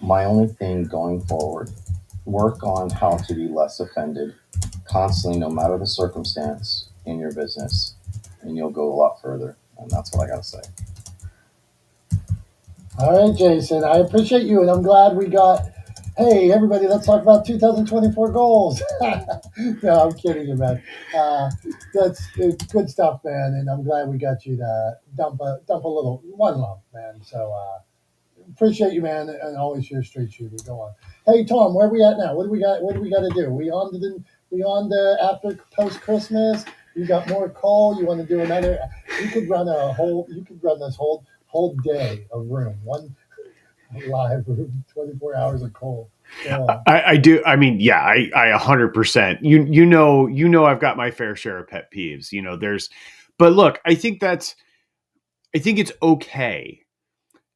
my only thing going forward, work on how to be less offended constantly, no matter the circumstance in your business, and you'll go a lot further. And that's what I got to say. All right, Jason, I appreciate you, and I'm glad we got. Hey, everybody, let's talk about 2024 goals. No, I'm kidding you, man. It's good stuff, man, and I'm glad we got you to dump a little one lump, man. So appreciate you, man, and always your straight shooter. Go on. Hey, Tom, where are we at now? What do we got? What do we got to do? We on the after post Christmas? You got more call? You want to do another? You could run a whole. You could run this whole day of room, one live room, 24 hours of call. I do. I mean, yeah, I 100%. You know, I've got my fair share of pet peeves. But look, I think it's okay.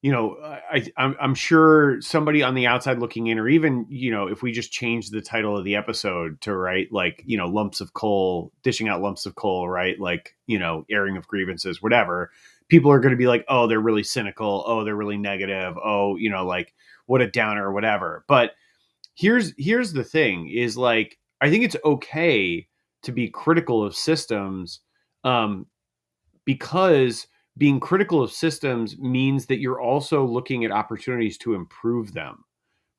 I'm sure somebody on the outside looking in, or even, if we just change the title of the episode to, right, like, lumps of coal, dishing out lumps of coal, right? Like, airing of grievances, whatever. People are going to be like, oh, they're really cynical. Oh, they're really negative. Oh, like, what a downer or whatever. But here's the thing is, like, I think it's okay to be critical of systems, because being critical of systems means that you're also looking at opportunities to improve them,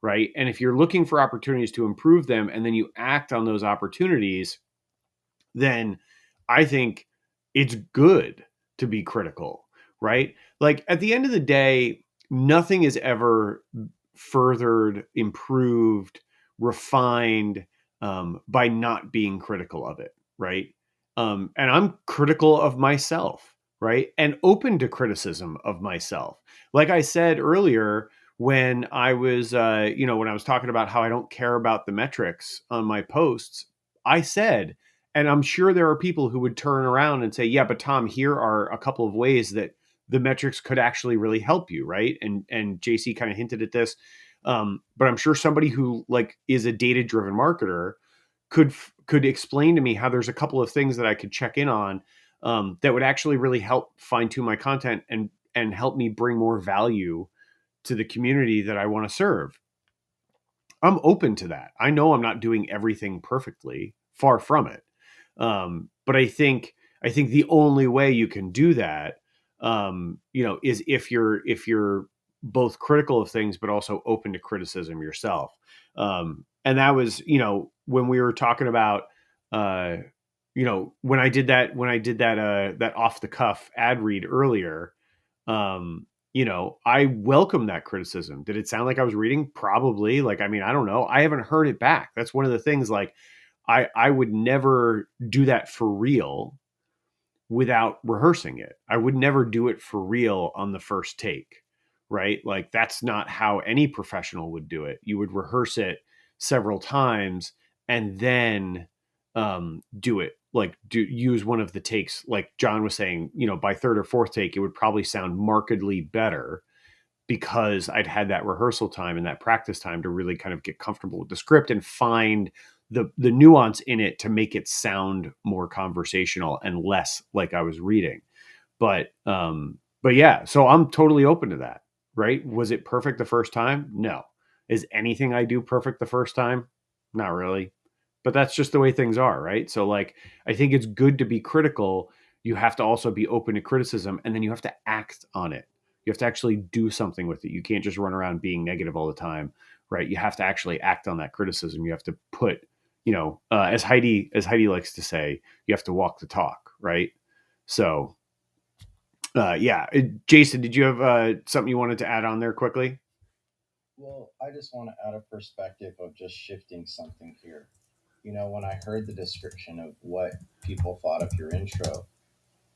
right? And if you're looking for opportunities to improve them and then you act on those opportunities, then I think it's good to be critical, right? Like, at the end of the day, nothing is ever furthered, improved, refined, by not being critical of it, right? And I'm critical of myself, right? And open to criticism of myself. Like I said earlier, when I was, when I was talking about how I don't care about the metrics on my posts, I said, and I'm sure there are people who would turn around and say, yeah, but Tom, here are a couple of ways that the metrics could actually really help you, right? And JC kind of hinted at this. But I'm sure somebody who, like, is a data-driven marketer could explain to me how there's a couple of things that I could check in on, that would actually really help fine-tune my content and help me bring more value to the community that I want to serve. I'm open to that. I know I'm not doing everything perfectly, far from it. But I think the only way you can do that, is if you're both critical of things, but also open to criticism yourself. And that was, when we were talking about, when I did that off the cuff ad read earlier, I welcome that criticism. Did it sound like I was reading? Probably. Like, I mean, I don't know. I haven't heard it back. That's one of the things, like, I would never do that for real without rehearsing it. I would never do it for real on the first take, right? Like, that's not how any professional would do it. You would rehearse it several times and then do it. Like, use one of the takes, like John was saying, by third or fourth take, it would probably sound markedly better because I'd had that rehearsal time and that practice time to really kind of get comfortable with the script and find the nuance in it to make it sound more conversational and less like I was reading. But yeah, so I'm totally open to that, right? Was it perfect the first time? No. Is anything I do perfect the first time? Not really. But that's just the way things are, right? So, like, I think it's good to be critical. You have to also be open to criticism, and then you have to act on it. You have to actually do something with it. You can't just run around being negative all the time, right? You have to actually act on that criticism. You have to put as Heidi likes to say, you have to walk the talk, right? So, Jason, did you have something you wanted to add on there quickly? Well, I just want to add a perspective of just shifting something here. When I heard the description of what people thought of your intro,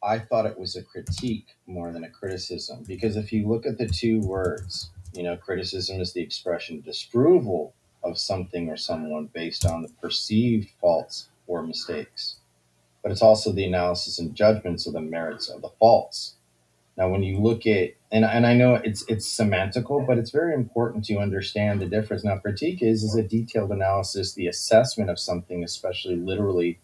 I thought it was a critique more than a criticism. Because if you look at the two words, criticism is the expression disapproval of something or someone based on the perceived faults or mistakes. But it's also the analysis and judgments of the merits of the faults. Now, when you look at, and I know it's semantical, but it's very important to understand the difference. Now, critique is a detailed analysis, the assessment of something, especially literally,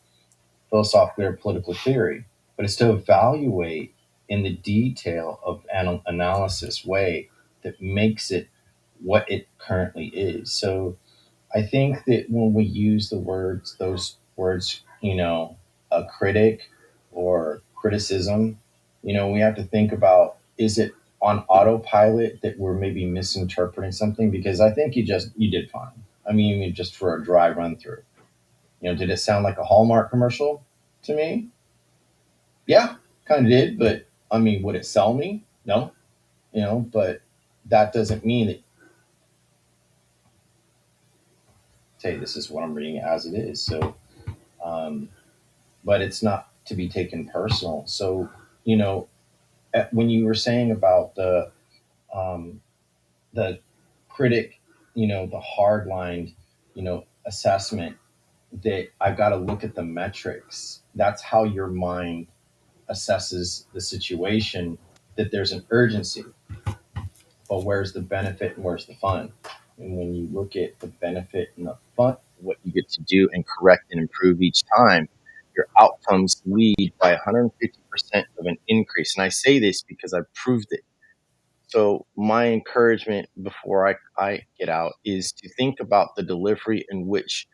philosophically, or political theory. But it's to evaluate in the detail of analysis way that makes it what it currently is. So I think that when we use those words, a critic or criticism, we have to think about, is it on autopilot that we're maybe misinterpreting something? Because I think you did fine. I mean, just for a dry run through. Did it sound like a Hallmark commercial to me? Yeah, kind of did. But I mean, would it sell me? No. But that doesn't mean that, hey, this is what I'm reading as it is. So, but it's not to be taken personal. So, when you were saying about the critic, the hard line, assessment, that I've got to look at the metrics. That's how your mind assesses the situation, that there's an urgency. But where's the benefit and where's the fun? And when you look at the benefit and the fun, what you get to do and correct and improve each time, your outcomes lead by 150% of an increase. And I say this because I've proved it. So my encouragement before I get out is to think about the delivery in which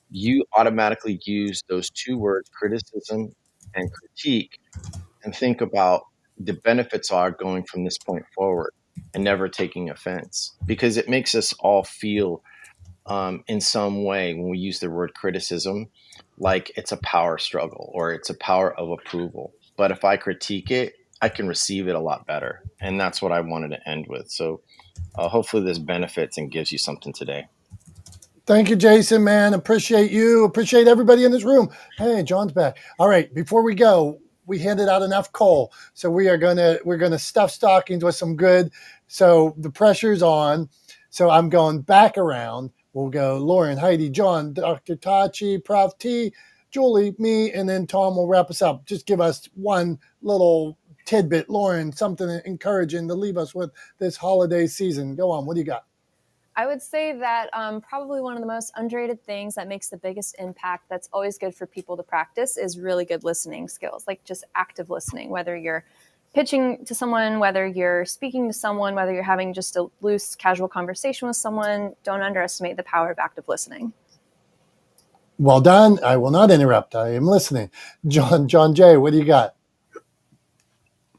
you automatically use those two words, criticism and critique, and think about the benefits are going from this point forward and never taking offense, because it makes us all feel in some way when we use the word criticism like it's a power struggle or it's a power of approval. But if I critique it, I can receive it a lot better. And that's what I wanted to end with. So hopefully this benefits and gives you something today. Thank you, Jason, man. Appreciate you. Appreciate everybody in this room. Hey, John's back. All right, before we go, we handed out enough coal. So we're gonna stuff stockings with some good. So the pressure's on. So I'm going back around. We'll go Lauren, Heidi, John, Dr. Tachi, Prof T, Julie, me, and then Tom will wrap us up. Just give us one little tidbit, Lauren, something encouraging to leave us with this holiday season. Go on. What do you got? I would say that probably one of the most underrated things that makes the biggest impact, that's always good for people to practice, is really good listening skills, like just active listening, whether you're pitching to someone, whether you're speaking to someone, whether you're having just a loose, casual conversation with someone. Don't underestimate the power of active listening. Well done. I will not interrupt. I am listening. John Jay, what do you got?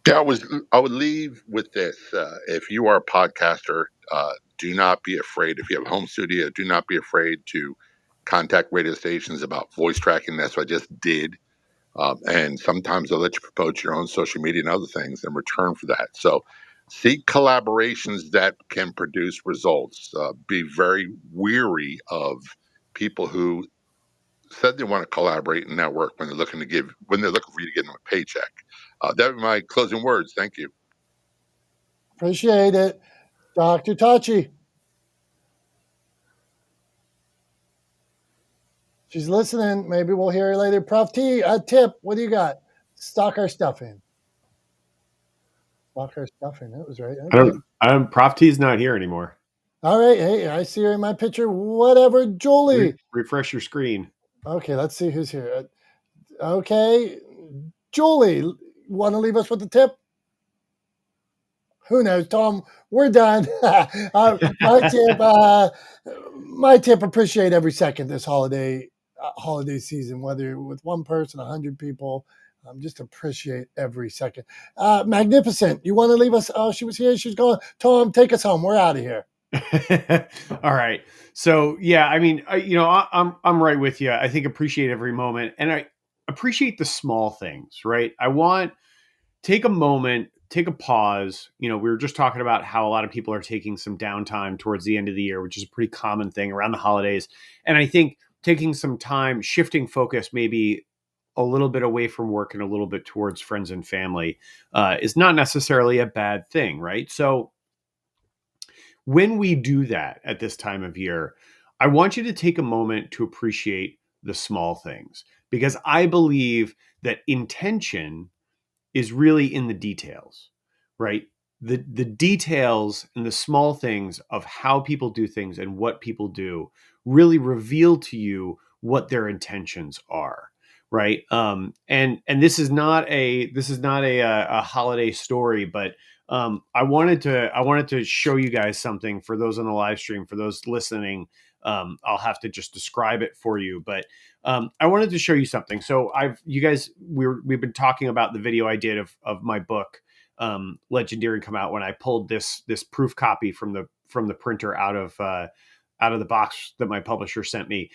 Yeah, I would leave with this. If you are a podcaster, do not be afraid. If you have a home studio, do not be afraid to contact radio stations about voice tracking. That's what I just did. And sometimes they'll let you promote your own social media and other things in return for that. So seek collaborations that can produce results. Be very weary of people who said they want to collaborate and network when they're looking for you to give them a paycheck. That would be my closing words. Thank you. Appreciate it. Dr. Tachi. She's listening. Maybe we'll hear her later. Prof T, a tip. What do you got? Stock our stuff in. Stock our stuff in. That was right. Okay. Prof T's not here anymore. All right. Hey, I see her in my picture. Whatever. Julie. Refresh your screen. Okay, let's see who's here. Okay. Julie, want to leave us with a tip? Who knows, Tom? We're done. My tip. Appreciate every second this holiday season, whether with one person, 100 people. Just appreciate every second. Magnificent. You want to leave us? Oh, she was here. She's gone. Tom, take us home. We're out of here. All right. So yeah, I mean, I'm right with you. I think appreciate every moment, and I appreciate the small things. Right. Take a moment, take a pause. We were just talking about how a lot of people are taking some downtime towards the end of the year, which is a pretty common thing around the holidays. And I think taking some time, shifting focus, maybe a little bit away from work and a little bit towards friends and family, is not necessarily a bad thing, right? So when we do that at this time of year, I want you to take a moment to appreciate the small things, because I believe that intention is really in the details, right? The details and the small things of how people do things and what people do really reveal to you what their intentions are, right? And this is not a holiday story, but I wanted to show you guys something for those on the live stream. For those listening, I'll have to just describe it for you, but I wanted to show you something. So we've been talking about the video I did of my book, Legendary, come out when I pulled this proof copy from the printer out of the box that my publisher sent me.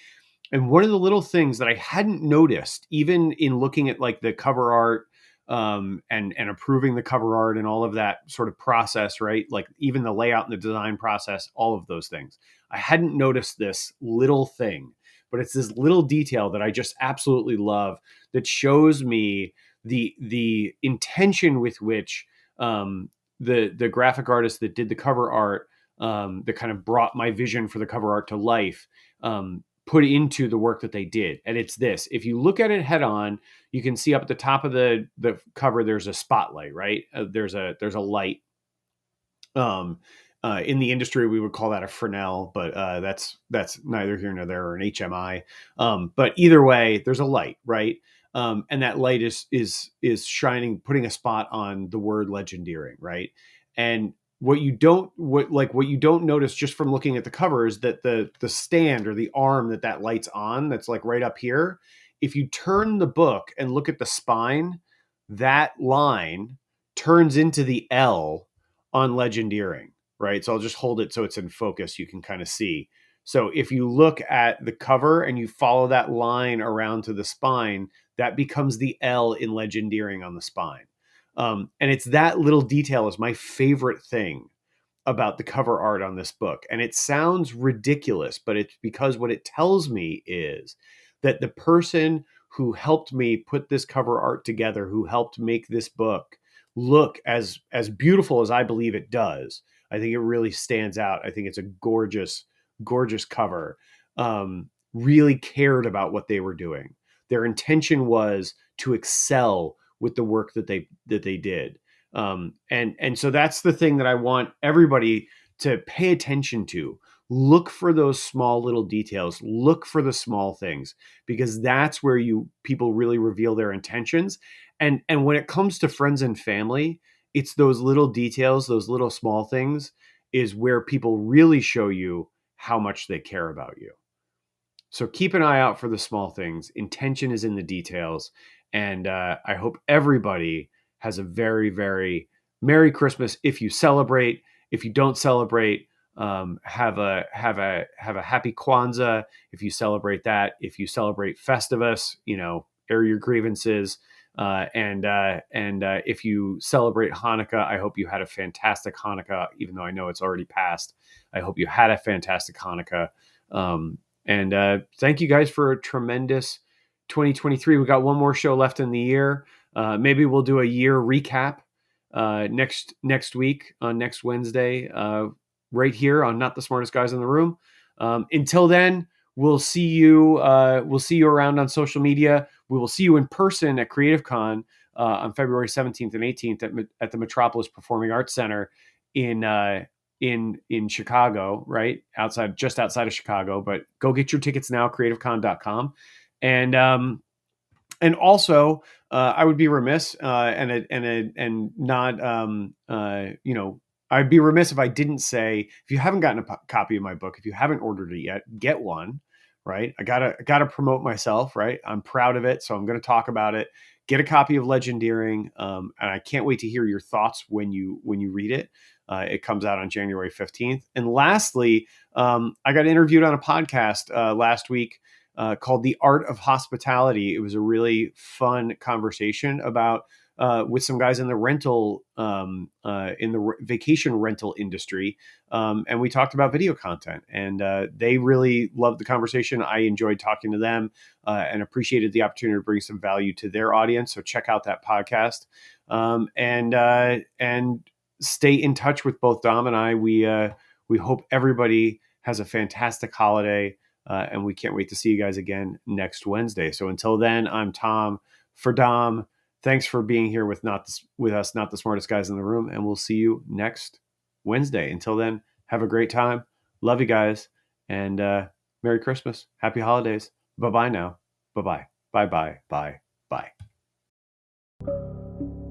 And one of the little things that I hadn't noticed, even in looking at like the cover art, and approving the cover art and all of that sort of process, right? Like even the layout and the design process, all of those things. I hadn't noticed this little thing, but it's this little detail that I just absolutely love, that shows me the intention with which the graphic artist that did the cover art, that kind of brought my vision for the cover art to life, put into the work that they did. And it's this: if you look at it head on, you can see up at the top of the cover, there's a spotlight, right? There's a light. In the industry, we would call that a Fresnel, but that's neither here nor there, or an HMI. But either way, there's a light, right? And that light is shining, putting a spot on the word legendeering, right? And what you don't notice just from looking at the cover is that the stand or the arm that light's on, that's like right up here. If you turn the book and look at the spine, that line turns into the L on legendeering, right? So I'll just hold it so it's in focus. You can kind of see. So if you look at the cover and you follow that line around to the spine, that becomes the L in legendeering on the spine. And it's that little detail is my favorite thing about the cover art on this book. And it sounds ridiculous, but it's because what it tells me is that the person who helped me put this cover art together, who helped make this book look as beautiful as I believe it does, I think it really stands out. I think it's a gorgeous, gorgeous cover. Really cared about what they were doing. Their intention was to excel with the work that they did. And so that's the thing that I want everybody to pay attention to. Look for those small little details. Look for the small things, because that's where people really reveal their intentions. And when it comes to friends and family, it's those little details, those little small things, is where people really show you how much they care about you. So keep an eye out for the small things. Intention is in the details. And I hope everybody has a very, very Merry Christmas. If you celebrate, if you don't celebrate, have a happy Kwanzaa. If you celebrate that, if you celebrate Festivus, air your grievances. And if you celebrate Hanukkah, I hope you had a fantastic Hanukkah, even though I know it's already passed. I hope you had a fantastic Hanukkah. And thank you guys for a tremendous 2023. We got one more show left in the year. Maybe we'll do a year recap next week on next Wednesday, right here on Not the Smartest Guys in the Room. Until then, we'll see you. We'll see you around on social media. We will see you in person at Creative Con on February 17th and 18th at the Metropolis Performing Arts Center in Chicago, right? Just outside of Chicago, but go get your tickets now, creativecon.com. And also, I would be remiss, I'd be remiss if I didn't say, if you haven't gotten a copy of my book, if you haven't ordered it yet, get one, right? I gotta promote myself, right? I'm proud of it, so I'm going to talk about it. Get a copy of Legendeering, and I can't wait to hear your thoughts when you read it. It comes out on January 15th. And lastly, I got interviewed on a podcast last week called The Art of Hospitality. It was a really fun conversation about with some guys in the vacation rental industry, and we talked about video content. And they really loved the conversation. I enjoyed talking to them and appreciated the opportunity to bring some value to their audience. So check out that podcast, and stay in touch with both Dom and I. We hope everybody has a fantastic holiday. And we can't wait to see you guys again next Wednesday. So until then, I'm Tom for Dom. Thanks for being here with us, not the smartest guys in the room. And we'll see you next Wednesday. Until then, have a great time. Love you guys. And Merry Christmas. Happy holidays. Bye-bye now. Bye-bye. Bye-bye. Bye. Bye.